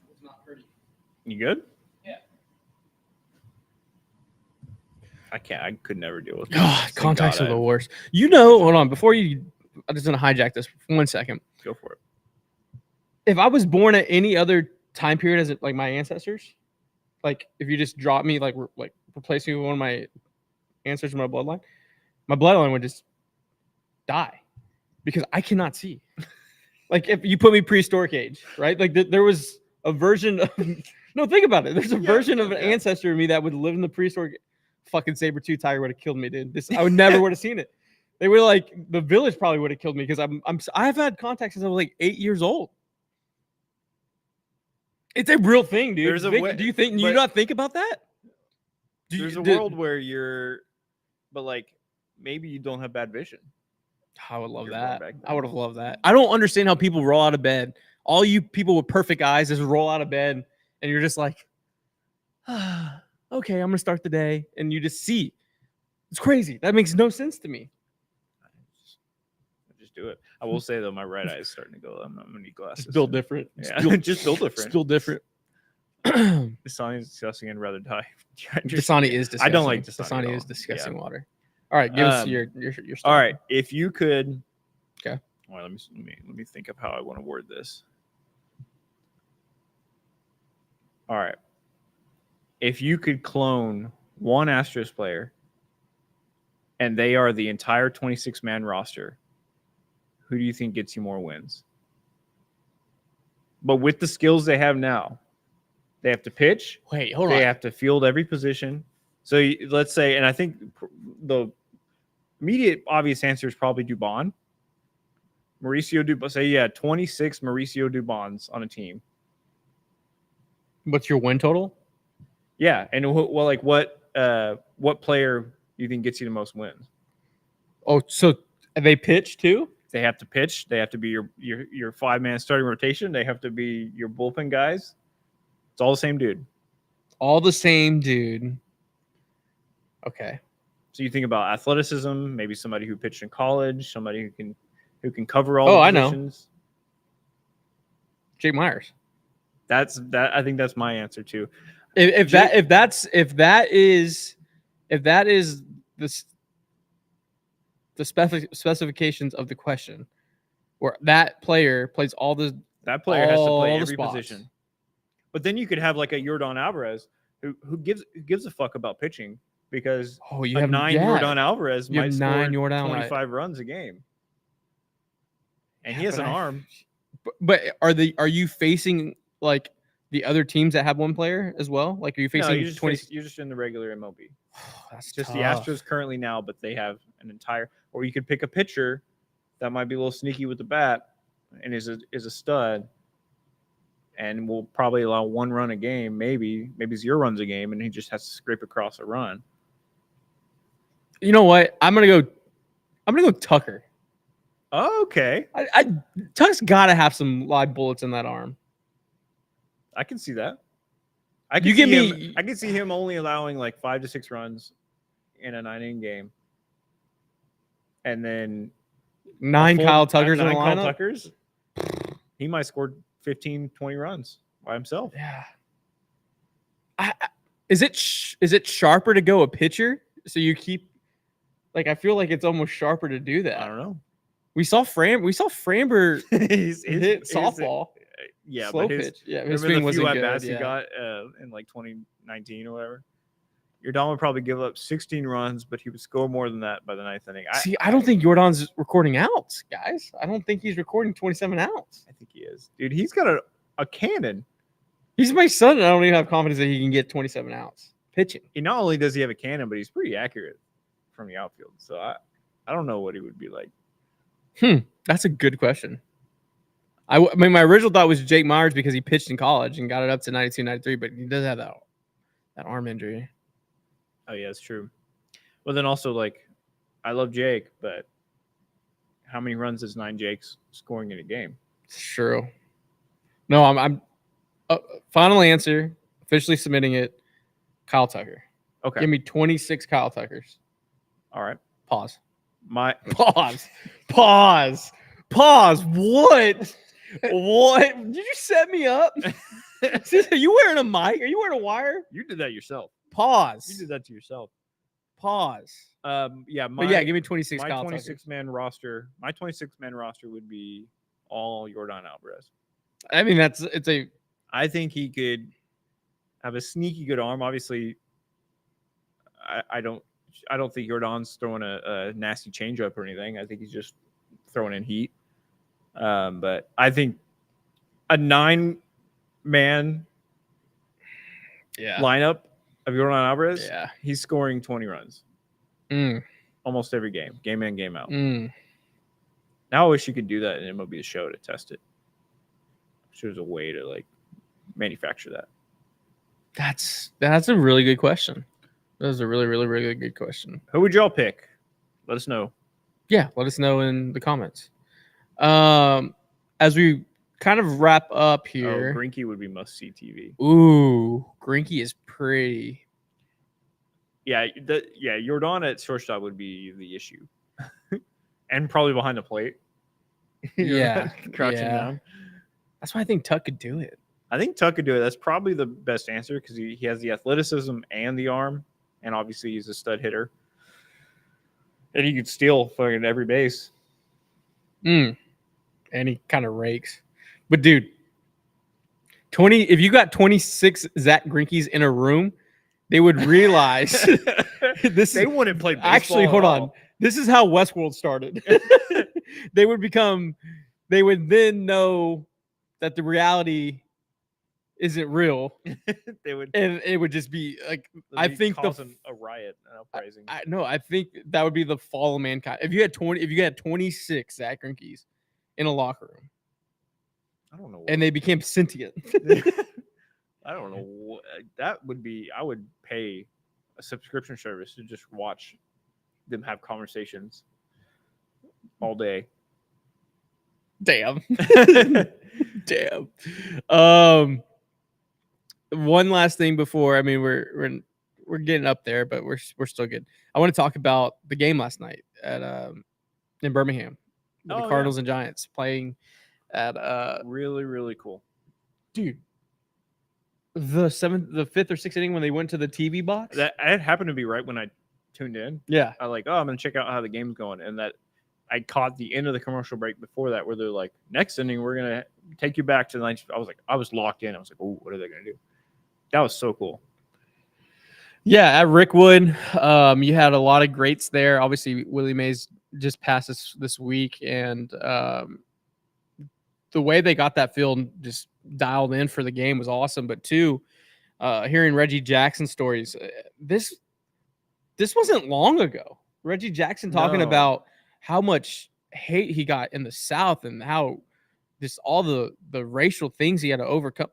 [SPEAKER 2] it's not pretty.
[SPEAKER 1] You good?
[SPEAKER 2] Yeah.
[SPEAKER 1] I could never deal with
[SPEAKER 3] God, contacts are the worst. Hold on. Before I'm just gonna hijack this for 1 second.
[SPEAKER 1] Go for it.
[SPEAKER 3] If I was born at any other time period as like my ancestors, like if you just drop me, like replace me with one of my ancestors in my bloodline would just die because I cannot see. Like if you put me prehistoric age, right? Like there was a version of no, think about it. There's a version of an ancestor of me that would live in the prehistoric. Fucking saber-tooth tiger would have killed me, dude. I would never would have seen it. They were like the village probably would have killed me because I've had contact since I was like 8 years old. It's a real thing, dude.
[SPEAKER 1] There's a
[SPEAKER 3] Think-
[SPEAKER 1] way-
[SPEAKER 3] do you think? Do
[SPEAKER 1] but-
[SPEAKER 3] you not think about that?
[SPEAKER 1] There's a world where you're, but like maybe you don't have bad vision.
[SPEAKER 3] I would love
[SPEAKER 1] You're
[SPEAKER 3] that.
[SPEAKER 1] going back
[SPEAKER 3] I would have loved that. I don't understand how people roll out of bed. All you people with perfect eyes just roll out of bed, and you're just like, okay, I'm gonna start the day, and you just see. It's crazy. That makes no sense to me.
[SPEAKER 1] Just do it. I will say though, my right eye is starting to go. I'm gonna need glasses.
[SPEAKER 3] It's built different.
[SPEAKER 1] Yeah,
[SPEAKER 3] It's built,
[SPEAKER 1] just built different.
[SPEAKER 3] It's built different.
[SPEAKER 1] Dasani is disgusting and rather die.
[SPEAKER 3] Dasani is disgusting.
[SPEAKER 1] I don't like Dasani.
[SPEAKER 3] Dasani
[SPEAKER 1] at
[SPEAKER 3] is
[SPEAKER 1] all.
[SPEAKER 3] disgusting
[SPEAKER 1] Yeah.
[SPEAKER 3] water. All right, give us your
[SPEAKER 1] All right, if you could.
[SPEAKER 3] Okay.
[SPEAKER 1] All right, let me think of how I want to word this. All right. If you could clone one Astros player and they are the entire 26-man roster, who do you think gets you more wins? But with the skills they have now, they have to pitch,
[SPEAKER 3] Wait, hold
[SPEAKER 1] they
[SPEAKER 3] on.
[SPEAKER 1] have to field every position. So let's say, and I think the immediate obvious answer is probably Dubon. Mauricio Dubon. Say you had 26 Mauricio Dubons on a team.
[SPEAKER 3] What's your win total?
[SPEAKER 1] Yeah, and what player do you think gets you the most wins?
[SPEAKER 3] Oh, so they pitch too?
[SPEAKER 1] They have to pitch. They have to be your 5-man starting rotation. They have to be your bullpen guys. It's all the same dude.
[SPEAKER 3] All the same, dude. Okay.
[SPEAKER 1] So you think about athleticism, maybe somebody who pitched in college, somebody who can cover all
[SPEAKER 3] Oh,
[SPEAKER 1] the
[SPEAKER 3] I know.
[SPEAKER 1] positions.
[SPEAKER 3] Jake Myers.
[SPEAKER 1] That's I think that's my answer too.
[SPEAKER 3] If that is the specifications of the question, where that player plays all the
[SPEAKER 1] That player has to
[SPEAKER 3] all
[SPEAKER 1] play
[SPEAKER 3] the
[SPEAKER 1] every
[SPEAKER 3] spots.
[SPEAKER 1] position. But then you could have like a Yordan Alvarez who gives a fuck about pitching because
[SPEAKER 3] Oh, you
[SPEAKER 1] a
[SPEAKER 3] have
[SPEAKER 1] 9 Yordan Alvarez
[SPEAKER 3] You have
[SPEAKER 1] might score
[SPEAKER 3] 9 Yordan,
[SPEAKER 1] 25 runs a game. And he
[SPEAKER 3] Yeah,
[SPEAKER 1] has
[SPEAKER 3] but
[SPEAKER 1] an arm.
[SPEAKER 3] But are you facing like the other teams that have one player as well? Like, are you
[SPEAKER 1] No,
[SPEAKER 3] facing
[SPEAKER 1] you're just
[SPEAKER 3] 20?
[SPEAKER 1] you're just in the regular MLB.
[SPEAKER 3] That's
[SPEAKER 1] Just the
[SPEAKER 3] tough.
[SPEAKER 1] Astros currently now, but they have an entire. Or you could pick a pitcher that might be a little sneaky with the bat and is a stud, and will probably allow 1 run a game, maybe 0 runs a game, and he just has to scrape across a run.
[SPEAKER 3] You know what? I'm gonna go Tucker.
[SPEAKER 1] Okay,
[SPEAKER 3] Tuck's got to have some live bullets in that arm.
[SPEAKER 1] I can see that. I can
[SPEAKER 3] You
[SPEAKER 1] see
[SPEAKER 3] give
[SPEAKER 1] him.
[SPEAKER 3] me-
[SPEAKER 1] I can see him only allowing like 5 to 6 runs in a 9-inning game, and then
[SPEAKER 3] 9
[SPEAKER 1] full-
[SPEAKER 3] Kyle Tuckers in the
[SPEAKER 1] 9 Kyle
[SPEAKER 3] lineup.
[SPEAKER 1] Tuckers, he might score 15, 20 runs by himself.
[SPEAKER 3] Yeah. Is it sharper to go a pitcher so you keep like I feel like it's almost sharper to do that.
[SPEAKER 1] I don't know.
[SPEAKER 3] We saw Framber
[SPEAKER 1] His
[SPEAKER 3] hit softball.
[SPEAKER 1] Yeah,
[SPEAKER 3] slow
[SPEAKER 1] but his,
[SPEAKER 3] pitch. Yeah, his
[SPEAKER 1] remember
[SPEAKER 3] swing
[SPEAKER 1] the
[SPEAKER 3] wasn't
[SPEAKER 1] few
[SPEAKER 3] good.
[SPEAKER 1] at-bats he
[SPEAKER 3] Yeah.
[SPEAKER 1] got in like 2019 or whatever? Your Dom would probably give up 16 runs, but he would score more than that by the 9th inning.
[SPEAKER 3] See, I don't think Jordan's recording outs, guys. I don't think he's recording 27 outs.
[SPEAKER 1] I think he is. Dude, he's got a cannon.
[SPEAKER 3] He's my son, and I don't even have confidence that he can get 27 outs pitching.
[SPEAKER 1] He not only does he have a cannon, but he's pretty accurate from the outfield. So I don't know what he would be like.
[SPEAKER 3] That's a good question. I mean, my original thought was Jake Myers because he pitched in college and got it up to 92, 93, but he does have that arm injury.
[SPEAKER 1] Oh yeah, it's true. Well, then also like, I love Jake, but how many runs is 9 Jakes scoring in a game?
[SPEAKER 3] It's true. No, I'm final answer, officially submitting it. Kyle Tucker.
[SPEAKER 1] Okay.
[SPEAKER 3] Give me 26 Kyle Tuckers.
[SPEAKER 1] All right.
[SPEAKER 3] Pause.
[SPEAKER 1] My
[SPEAKER 3] Pause. What? What? Did you set me up? Are you wearing a mic? Are you wearing a wire?
[SPEAKER 1] You did that yourself.
[SPEAKER 3] Pause.
[SPEAKER 1] You did that to yourself.
[SPEAKER 3] Pause.
[SPEAKER 1] Yeah,
[SPEAKER 3] But yeah, give me 26
[SPEAKER 1] my
[SPEAKER 3] Kyle Tuckers.
[SPEAKER 1] 26-man roster. My 26-man roster would be all Yordan Alvarez.
[SPEAKER 3] I mean,
[SPEAKER 1] I think he could have a sneaky good arm. Obviously, I don't think Yordan's throwing a nasty changeup or anything. I think he's just throwing in heat. But I think a 9-man lineup of Yordan Alvarez,
[SPEAKER 3] Yeah.
[SPEAKER 1] he's scoring 20 runs almost every game in, game out. Now I wish you could do that in MLB The Show to test it. I'm sure there's a way to like manufacture that?
[SPEAKER 3] That's a really good question. That is a really, really, really good question.
[SPEAKER 1] Who would y'all pick? Let us know.
[SPEAKER 3] Yeah, let us know in the comments. As we kind of wrap up here.
[SPEAKER 1] Oh, Greinke would be must-see TV.
[SPEAKER 3] Ooh, Greinke is pretty.
[SPEAKER 1] Yeah, Jordan at shortstop would be the issue, and probably behind the plate.
[SPEAKER 3] Yeah,
[SPEAKER 1] crouching
[SPEAKER 3] yeah.
[SPEAKER 1] down.
[SPEAKER 3] That's why I think Tuck could do it.
[SPEAKER 1] I think Tuck could do it. That's probably the best answer because he has the athleticism and the arm, and obviously he's a stud hitter, and he could steal fucking every base.
[SPEAKER 3] And he kind of rakes. But dude, 20. If you got 26 Zach Greinkes in a room, they would realize this.
[SPEAKER 1] They wouldn't play baseball.
[SPEAKER 3] Actually, hold
[SPEAKER 1] at
[SPEAKER 3] on.
[SPEAKER 1] all.
[SPEAKER 3] This is how Westworld started. They would then know that the reality isn't real.
[SPEAKER 1] They would,
[SPEAKER 3] and it would just be like, I think
[SPEAKER 1] causing a riot and uprising.
[SPEAKER 3] I think that would be the fall of mankind. If you had 26 Zach Greinkes in a locker room,
[SPEAKER 1] I don't know.
[SPEAKER 3] and they became sentient.
[SPEAKER 1] I don't know what that would be. I would pay a subscription service to just watch them have conversations all day.
[SPEAKER 3] Damn. Damn. One last thing before, I mean, we're getting up there, but we're still good. I want to talk about the game last night at in Birmingham. With the Cardinals and Giants playing at
[SPEAKER 1] really, really cool.
[SPEAKER 3] Dude. The 5th or 6th inning when they went to the TV box.
[SPEAKER 1] That it happened to be right when I tuned in.
[SPEAKER 3] Yeah.
[SPEAKER 1] I'm gonna check out how the game's going, and that I caught the end of the commercial break before that, where they're like, "Next inning, we're gonna take you back to the 9th." I was locked in. I was like, "Oh, what are they gonna do?" That was so cool.
[SPEAKER 3] Yeah, at Rickwood, you had a lot of greats there. Obviously, Willie Mays just passed this week, and the way they got that field just dialed in for the game was awesome. But two, hearing Reggie Jackson stories, this wasn't long ago. Reggie Jackson talking about how much hate he got in the South and how just all the racial things he had to overcome.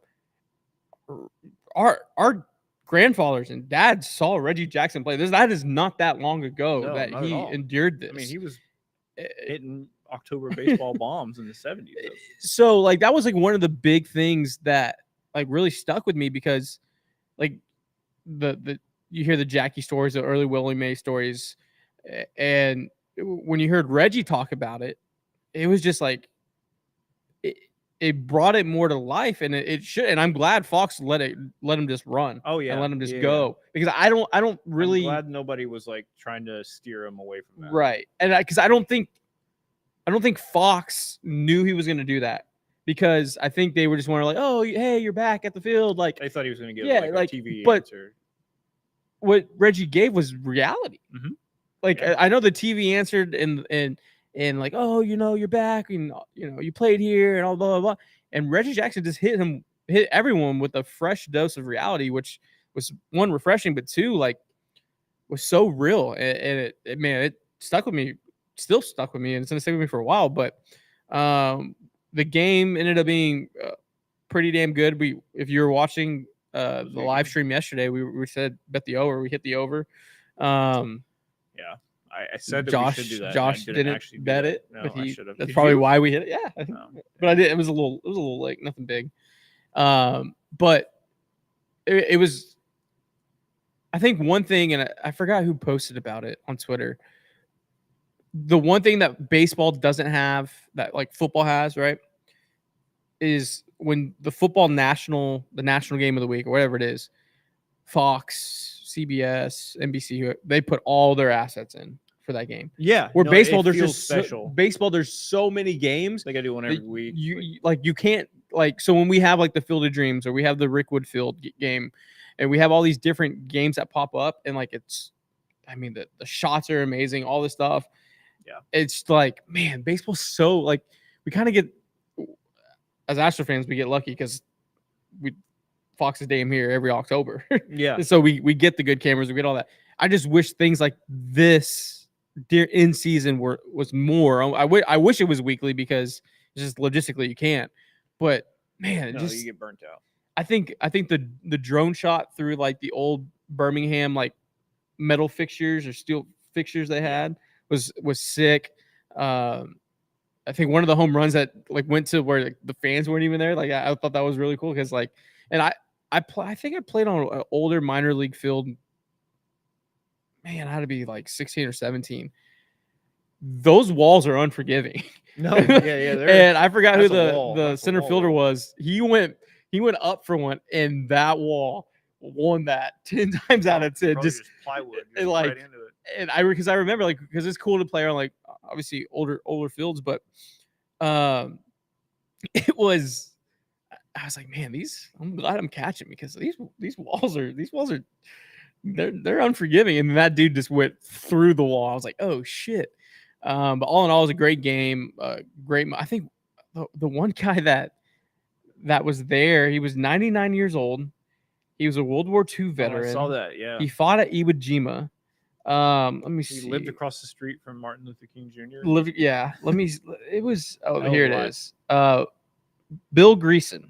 [SPEAKER 3] Our grandfathers and dads saw Reggie Jackson play. That is not that long ago that he endured this.
[SPEAKER 1] I mean, he was hitting October baseball bombs in the 70s.
[SPEAKER 3] So like that was like one of the big things that like really stuck with me, because like the you hear the Jackie stories, the early Willie May stories, and when you heard Reggie talk about it, it was just like it brought it more to life, and it should. And I'm glad Fox let him just run.
[SPEAKER 1] Oh yeah,
[SPEAKER 3] and let him just go, because I don't really.
[SPEAKER 1] I'm glad nobody was like trying to steer him away from that.
[SPEAKER 3] Right, and because I don't think Fox knew he was going to do that, because I think they were just wondering like, oh, hey, you're back at the field. Like
[SPEAKER 1] they thought he was going to give a TV answer.
[SPEAKER 3] What Reggie gave was reality.
[SPEAKER 1] Mm-hmm.
[SPEAKER 3] Like I know the TV answered and like, oh, you're back, and you played here and all blah blah blah. And Reggie Jackson just hit everyone with a fresh dose of reality, which was one, refreshing, but two, like was so real, and it stuck with me. Still stuck with me, and it's gonna stay with me for a while. But the game ended up being pretty damn good. If you were watching the live stream yesterday, we said bet the over. We hit the over.
[SPEAKER 1] Yeah, I said that
[SPEAKER 3] Josh.
[SPEAKER 1] We should do that.
[SPEAKER 3] Josh didn't
[SPEAKER 1] actually
[SPEAKER 3] bet it,
[SPEAKER 1] No,
[SPEAKER 3] but
[SPEAKER 1] I should have.
[SPEAKER 3] That's probably why we hit it. Yeah,
[SPEAKER 1] No.
[SPEAKER 3] But I did. It was a little like nothing big. But it was. I think one thing, and I forgot who posted about it on Twitter. The one thing that baseball doesn't have that like football has, right, is when the national game of the week or whatever it is, Fox, CBS, NBC, they put all their assets in for that game.
[SPEAKER 1] Yeah.
[SPEAKER 3] Where baseball, there's
[SPEAKER 1] just special.
[SPEAKER 3] Baseball, there's so many games.
[SPEAKER 1] They got to do one every week.
[SPEAKER 3] You can't like, so when we have like the Field of Dreams, or we have the Rickwood Field game, and we have all these different games that pop up, and like the shots are amazing, all this stuff.
[SPEAKER 1] Yeah,
[SPEAKER 3] it's like, man, baseball's so like, we kind of get, as Astros fans, we get lucky because Fox is damn here every October.
[SPEAKER 1] Yeah,
[SPEAKER 3] so we get the good cameras, we get all that. I just wish things like this in season was more. I wish it was weekly, because just logistically you can't. But man,
[SPEAKER 1] you get burnt out.
[SPEAKER 3] I think the drone shot through like the old Birmingham like metal fixtures or steel fixtures they had was sick. I think one of the home runs that like went to where like, the fans weren't even there. Like I thought that was really cool because like, and I think I played on an older minor league field. Man, I had to be like 16 or 17. Those walls are unforgiving.
[SPEAKER 1] No, yeah.
[SPEAKER 3] And I forgot who
[SPEAKER 1] that's a wall.
[SPEAKER 3] the
[SPEAKER 1] That's a
[SPEAKER 3] center
[SPEAKER 1] wall.
[SPEAKER 3] fielder was. He went up for one, and that wall won that 10 times out of 10.
[SPEAKER 1] Probably
[SPEAKER 3] Just
[SPEAKER 1] plywood.
[SPEAKER 3] and, like,
[SPEAKER 1] right into it.
[SPEAKER 3] and I remember like because it's cool to play on like obviously older fields, but it was. I was like, man, I'm glad I'm catching because these walls are they're unforgiving, and that dude just went through the wall. I was like, oh shit. But all in all, it was a great game. Great. I think the one guy that was there, he was 99 years old. He was a World War II veteran.
[SPEAKER 1] I saw that. Yeah.
[SPEAKER 3] He fought at Iwo Jima. Let me see.
[SPEAKER 1] He lived across the street from Martin Luther King Jr.
[SPEAKER 3] Yeah. Let me. It was. Oh,
[SPEAKER 1] Hell
[SPEAKER 3] here
[SPEAKER 1] of a
[SPEAKER 3] it
[SPEAKER 1] lot.
[SPEAKER 3] is. Bill Greason.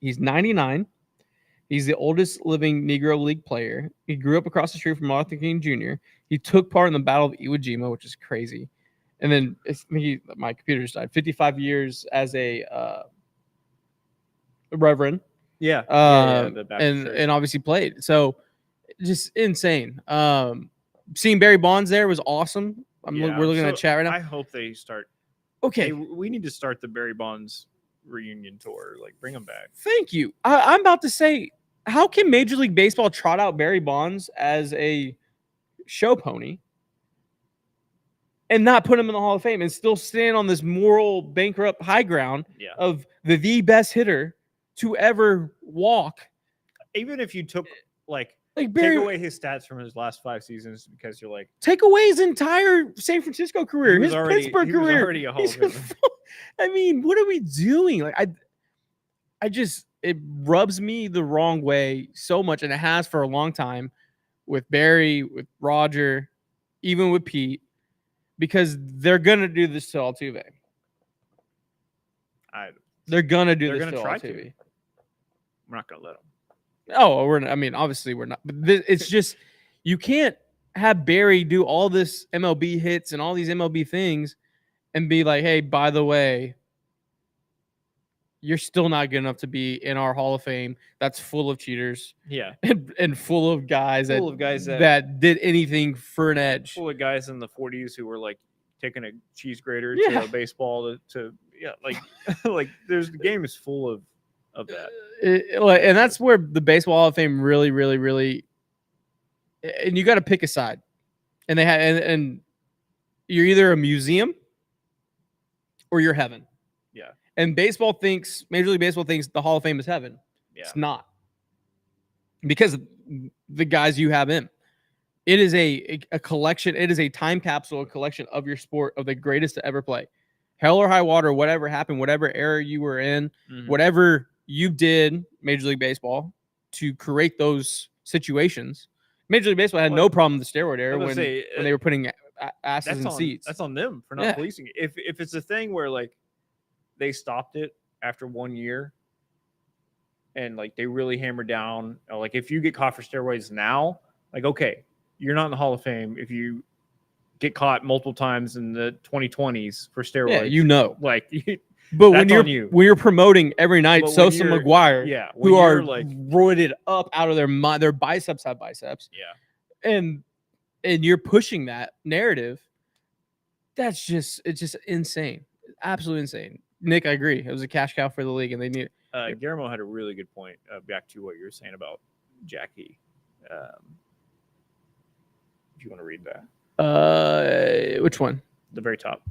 [SPEAKER 3] He's 99. He's the oldest living Negro League player. He grew up across the street from Martin Luther King Jr. He took part in the Battle of Iwo Jima, which is crazy. And then my computer just died. 55 years as a reverend.
[SPEAKER 1] Yeah.
[SPEAKER 3] And
[SPEAKER 1] the Baptist church.
[SPEAKER 3] and obviously played. So just insane. Seeing Barry Bonds there was awesome.
[SPEAKER 1] Yeah.
[SPEAKER 3] We're looking
[SPEAKER 1] So
[SPEAKER 3] at chat right now.
[SPEAKER 1] I hope they start.
[SPEAKER 3] Okay.
[SPEAKER 1] Hey, we need to start the Barry Bonds reunion tour. Like, bring him back.
[SPEAKER 3] Thank you. I'm about to say, how can Major League Baseball trot out Barry Bonds as a show pony and not put him in the Hall of Fame and still stand on this moral bankrupt high ground
[SPEAKER 1] Yeah.
[SPEAKER 3] of the best hitter to ever walk?
[SPEAKER 1] Even if you took like
[SPEAKER 3] Barry,
[SPEAKER 1] take away his stats from his last 5 seasons because you're like
[SPEAKER 3] take away his entire San Francisco career, his Pittsburgh
[SPEAKER 1] he was
[SPEAKER 3] career.
[SPEAKER 1] already a Hall
[SPEAKER 3] He's
[SPEAKER 1] of Famer.
[SPEAKER 3] I mean, what are we doing? Like I just it rubs me the wrong way so much, and it has for a long time with Barry, with Roger, even with Pete, because they're gonna do this to Altuve. They're gonna do this to Altuve.
[SPEAKER 1] We're not gonna let them.
[SPEAKER 3] Oh, obviously we're not. But it's just you can't have Barry do all this MLB hits and all these MLB things and be like, hey, by the way, you're still not good enough to be in our Hall of Fame that's full of cheaters.
[SPEAKER 1] Yeah.
[SPEAKER 3] And full of guys
[SPEAKER 1] that
[SPEAKER 3] did anything for an edge.
[SPEAKER 1] Full of guys in the 40s who were like taking a cheese grater
[SPEAKER 3] Yeah.
[SPEAKER 1] to a baseball to like there's the game is full of that.
[SPEAKER 3] And that's where the Baseball Hall of Fame really, really, really, and you got to pick a side. And they had, and you're either a museum or you're heaven.
[SPEAKER 1] Yeah.
[SPEAKER 3] And Major League Baseball thinks the Hall of Fame is heaven.
[SPEAKER 1] Yeah.
[SPEAKER 3] It's not. Because of the guys you have in. It is a collection. It is a time capsule, a collection of your sport, of the greatest to ever play. Hell or high water, whatever happened, whatever era you were in, whatever you did, Major League Baseball, to create those situations. Major League Baseball had no problem with the steroid era when they were putting asses in seats.
[SPEAKER 1] That's on them for not policing it. If it's a thing where like they stopped it after 1 year and like they really hammered down, like if you get caught for steroids now, like, okay, you're not in the Hall of Fame if you get caught multiple times in the 2020s for steroids.
[SPEAKER 3] Yeah,
[SPEAKER 1] like,
[SPEAKER 3] but when you're promoting every night, Sosa, McGuire, who are like roided up out of their mind, their biceps have biceps.
[SPEAKER 1] Yeah,
[SPEAKER 3] and you're pushing that narrative. It's just insane, absolutely insane. Nick, I agree. It was a cash cow for the league, and they need.
[SPEAKER 1] Guillermo had a really good point. Back to what you were saying about Jackie. If you want to read that.
[SPEAKER 3] Which one?
[SPEAKER 1] The very top.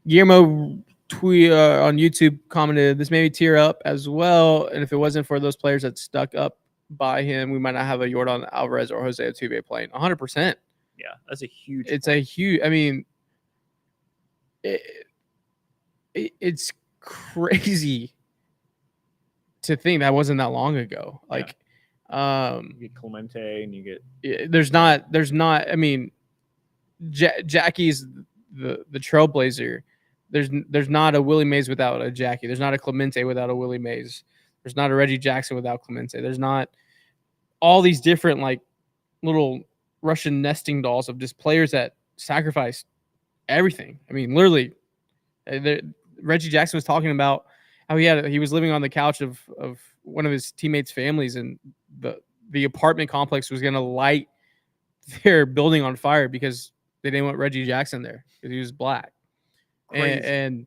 [SPEAKER 3] Guillermo on YouTube commented, "This made me tear up as well. And if it wasn't for those players that stuck up by him, we might not have a Yordan Alvarez or Jose Altuve playing." 100%.
[SPEAKER 1] Yeah, that's a huge.
[SPEAKER 3] It's point. A huge. I mean, it's crazy to think that wasn't that long ago. Like,
[SPEAKER 1] you get Clemente and you get.
[SPEAKER 3] There's not. I mean, Jackie's the trailblazer. There's not a Willie Mays without a Jackie. There's not a Clemente without a Willie Mays. There's not a Reggie Jackson without Clemente. There's not all these different like little Russian nesting dolls of just players that sacrifice everything. I mean, literally, Reggie Jackson was talking about how he was living on the couch of one of his teammates' families, and the apartment complex was going to light their building on fire because they didn't want Reggie Jackson there because he was black.
[SPEAKER 1] Crazy.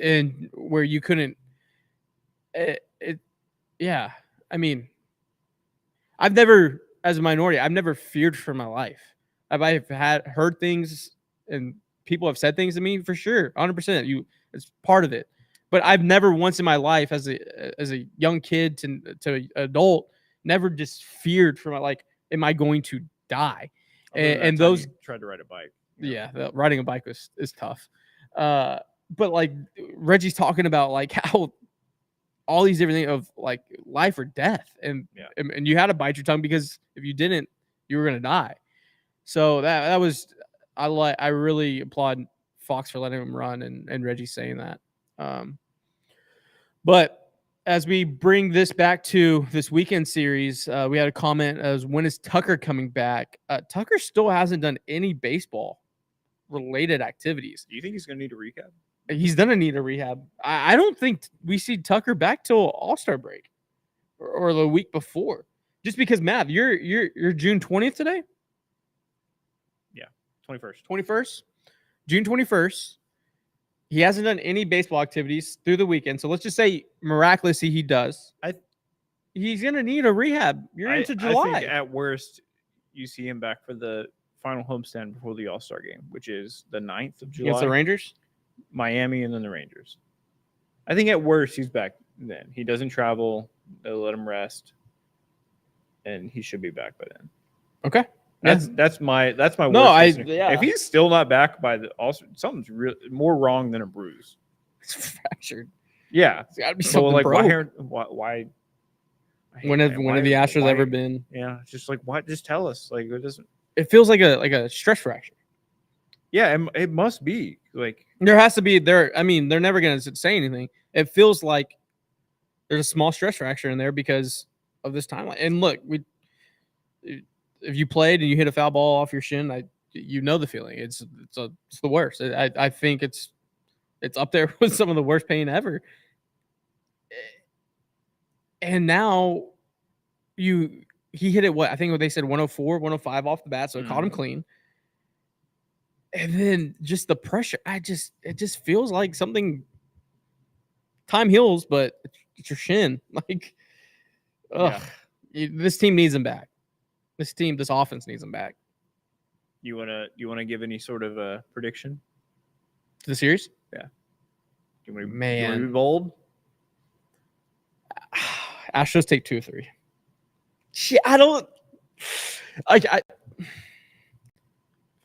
[SPEAKER 3] And where you couldn't yeah, I mean, I've never, as a minority, I've never feared for my life. I've heard things and people have said things to me for sure, 100%. It's part of it, but I've never once in my life, as a young kid to adult, never just feared for my, like, am I going to die? And those
[SPEAKER 1] tried to ride a bike.
[SPEAKER 3] Yeah, riding a bike is tough. But like Reggie's talking about like how all these different things of like life or death, and you had to bite your tongue because if you didn't, you were gonna die. So that was I really applaud Fox for letting him run and Reggie saying that. But as we bring this back to this weekend series, we had a comment as when is Tucker coming back? Tucker still hasn't done any baseball related activities.
[SPEAKER 1] Do you think he's gonna need a recap?
[SPEAKER 3] He's gonna need a rehab. I don't think we see Tucker back till All-Star break or the week before. Just because, Matt, you're June 20th today?
[SPEAKER 1] Yeah, 21st.
[SPEAKER 3] 21st? June 21st. He hasn't done any baseball activities through the weekend. So let's just say miraculously he does. He's gonna need a rehab. You're into July.
[SPEAKER 1] I think at worst you see him back for the final homestand before the All-Star game, which is the 9th of July.
[SPEAKER 3] Against the Rangers?
[SPEAKER 1] Miami and then the Rangers. I think at worst he's back then. He doesn't travel. They'll let him rest, and he should be back by then.
[SPEAKER 3] Okay,
[SPEAKER 1] that's my
[SPEAKER 3] no.
[SPEAKER 1] Worst
[SPEAKER 3] If
[SPEAKER 1] he's still not back by the also something's more wrong than a bruise.
[SPEAKER 3] It's fractured.
[SPEAKER 1] Yeah,
[SPEAKER 3] it's got to be something.
[SPEAKER 1] Like
[SPEAKER 3] broke.
[SPEAKER 1] why?
[SPEAKER 3] When have the Astros ever been?
[SPEAKER 1] Yeah, it's just like what? Just tell us. Like it doesn't.
[SPEAKER 3] It feels like a stress fracture.
[SPEAKER 1] Yeah, it must be like
[SPEAKER 3] there has to be there. I mean, they're never going to say anything. It feels like there's a small stress fracture in there because of this timeline. And look, if you played and you hit a foul ball off your shin, you know the feeling. It's the worst. I think it's up there with some of the worst pain ever. And now he hit it. What I think what they said 104, 105 off the bat, so it caught him clean. And then just the pressure, it just feels like something. Time heals, but it's your shin. Like, this team needs him back. This offense needs him back.
[SPEAKER 1] You wanna give any sort of a prediction
[SPEAKER 3] to the series?
[SPEAKER 1] Yeah. You wanna be bold?
[SPEAKER 3] Astros take 2 or 3. Shit, I don't.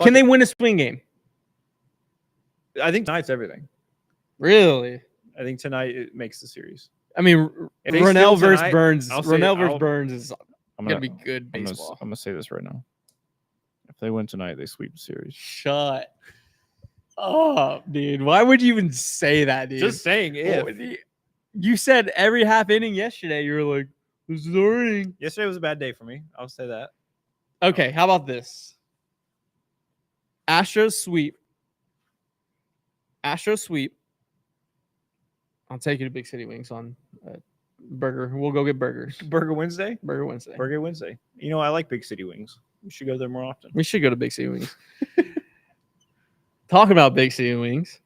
[SPEAKER 3] Can they win a swing game?
[SPEAKER 1] I think tonight's everything.
[SPEAKER 3] Really?
[SPEAKER 1] I think tonight it makes the series.
[SPEAKER 3] I mean, Ronell versus Burns. Ronell versus Burns is gonna be good baseball.
[SPEAKER 1] I'm gonna say this right now. If they win tonight, they sweep the series.
[SPEAKER 3] Shut up, dude. Why would you even say that, dude?
[SPEAKER 1] Just saying if.
[SPEAKER 3] You said every half inning yesterday. You were like, "This is our inning."
[SPEAKER 1] Yesterday was a bad day for me. I'll say that.
[SPEAKER 3] Okay, how about this? Astros sweep. I'll take you to Big City Wings on burger. We'll go get burgers.
[SPEAKER 1] Burger Wednesday?
[SPEAKER 3] Burger Wednesday.
[SPEAKER 1] Burger Wednesday. You know, I like Big City Wings. We should go there more often.
[SPEAKER 3] We should go to Big City Wings. Talking about Big City Wings.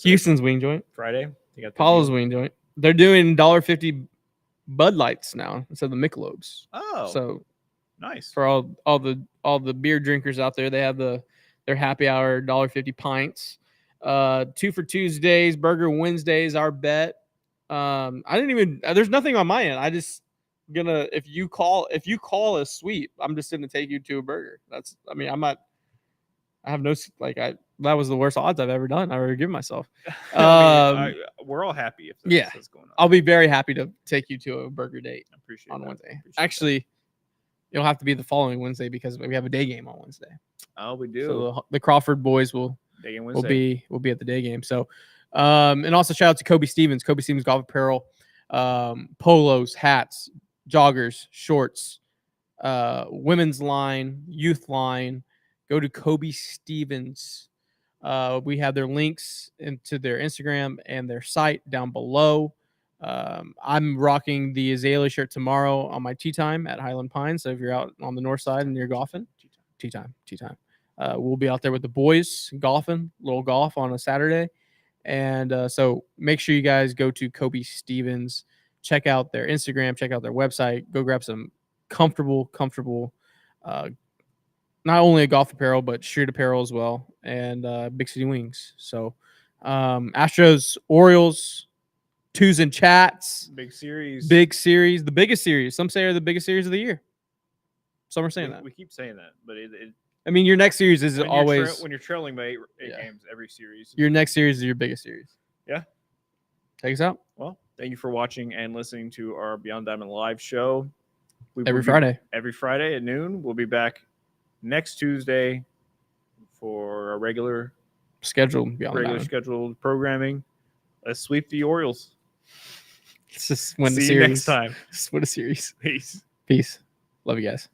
[SPEAKER 3] Houston's wing joint.
[SPEAKER 1] Friday.
[SPEAKER 3] Paulo's wing joint. They're doing $1.50 Bud Lights now instead of the Michelobes.
[SPEAKER 1] Oh.
[SPEAKER 3] So
[SPEAKER 1] nice.
[SPEAKER 3] For all the beer drinkers out there, they have their happy hour $1.50 pints. 2 for Tuesdays, Burger Wednesdays, our bet. There's nothing on my end. I just if you call a sweep, I'm just gonna take you to a burger. That was the worst odds I've ever done. I ever given myself.
[SPEAKER 1] We're all happy if that's going on.
[SPEAKER 3] I'll be very happy to take you to a burger date.
[SPEAKER 1] I appreciate
[SPEAKER 3] on
[SPEAKER 1] that.
[SPEAKER 3] Wednesday. Actually, it'll have to be the following Wednesday because we have a day game on Wednesday.
[SPEAKER 1] Oh, we do.
[SPEAKER 3] So the Crawford boys will be at the day game. So, and also shout out to Coby Stevens. Coby Stevens Golf Apparel. polos, hats, joggers, shorts, women's line, youth line. Go to Coby Stevens. We have their links into their Instagram and their site down below. I'm rocking the Azalea shirt tomorrow on my tea time at Highland Pine. So if you're out on the north side and you're golfing, tea time. We'll be out there with the boys golfing, little golf on a Saturday. And so make sure you guys go to Coby Stevens, check out their Instagram, check out their website, go grab some comfortable, not only a golf apparel, but street apparel as well, and Big City Wings. So Astros, Orioles, twos and chats.
[SPEAKER 1] Big series.
[SPEAKER 3] The biggest series. Some say are the biggest series of the year. Some are saying that.
[SPEAKER 1] We keep saying that, but
[SPEAKER 3] I mean, your next series is
[SPEAKER 1] when
[SPEAKER 3] always
[SPEAKER 1] when you're trailing by 8 games every series.
[SPEAKER 3] Your next series is your biggest series.
[SPEAKER 1] Yeah.
[SPEAKER 3] Take us out.
[SPEAKER 1] Well, thank you for watching and listening to our Beyond Diamond live show.
[SPEAKER 3] Every Friday.
[SPEAKER 1] Every Friday at noon. We'll be back next Tuesday for a regular
[SPEAKER 3] scheduled
[SPEAKER 1] scheduled programming. Let's sweep the Orioles.
[SPEAKER 3] Let's just win the
[SPEAKER 1] See
[SPEAKER 3] series.
[SPEAKER 1] you next time.
[SPEAKER 3] Let's win a series.
[SPEAKER 1] Peace.
[SPEAKER 3] Peace. Love you guys.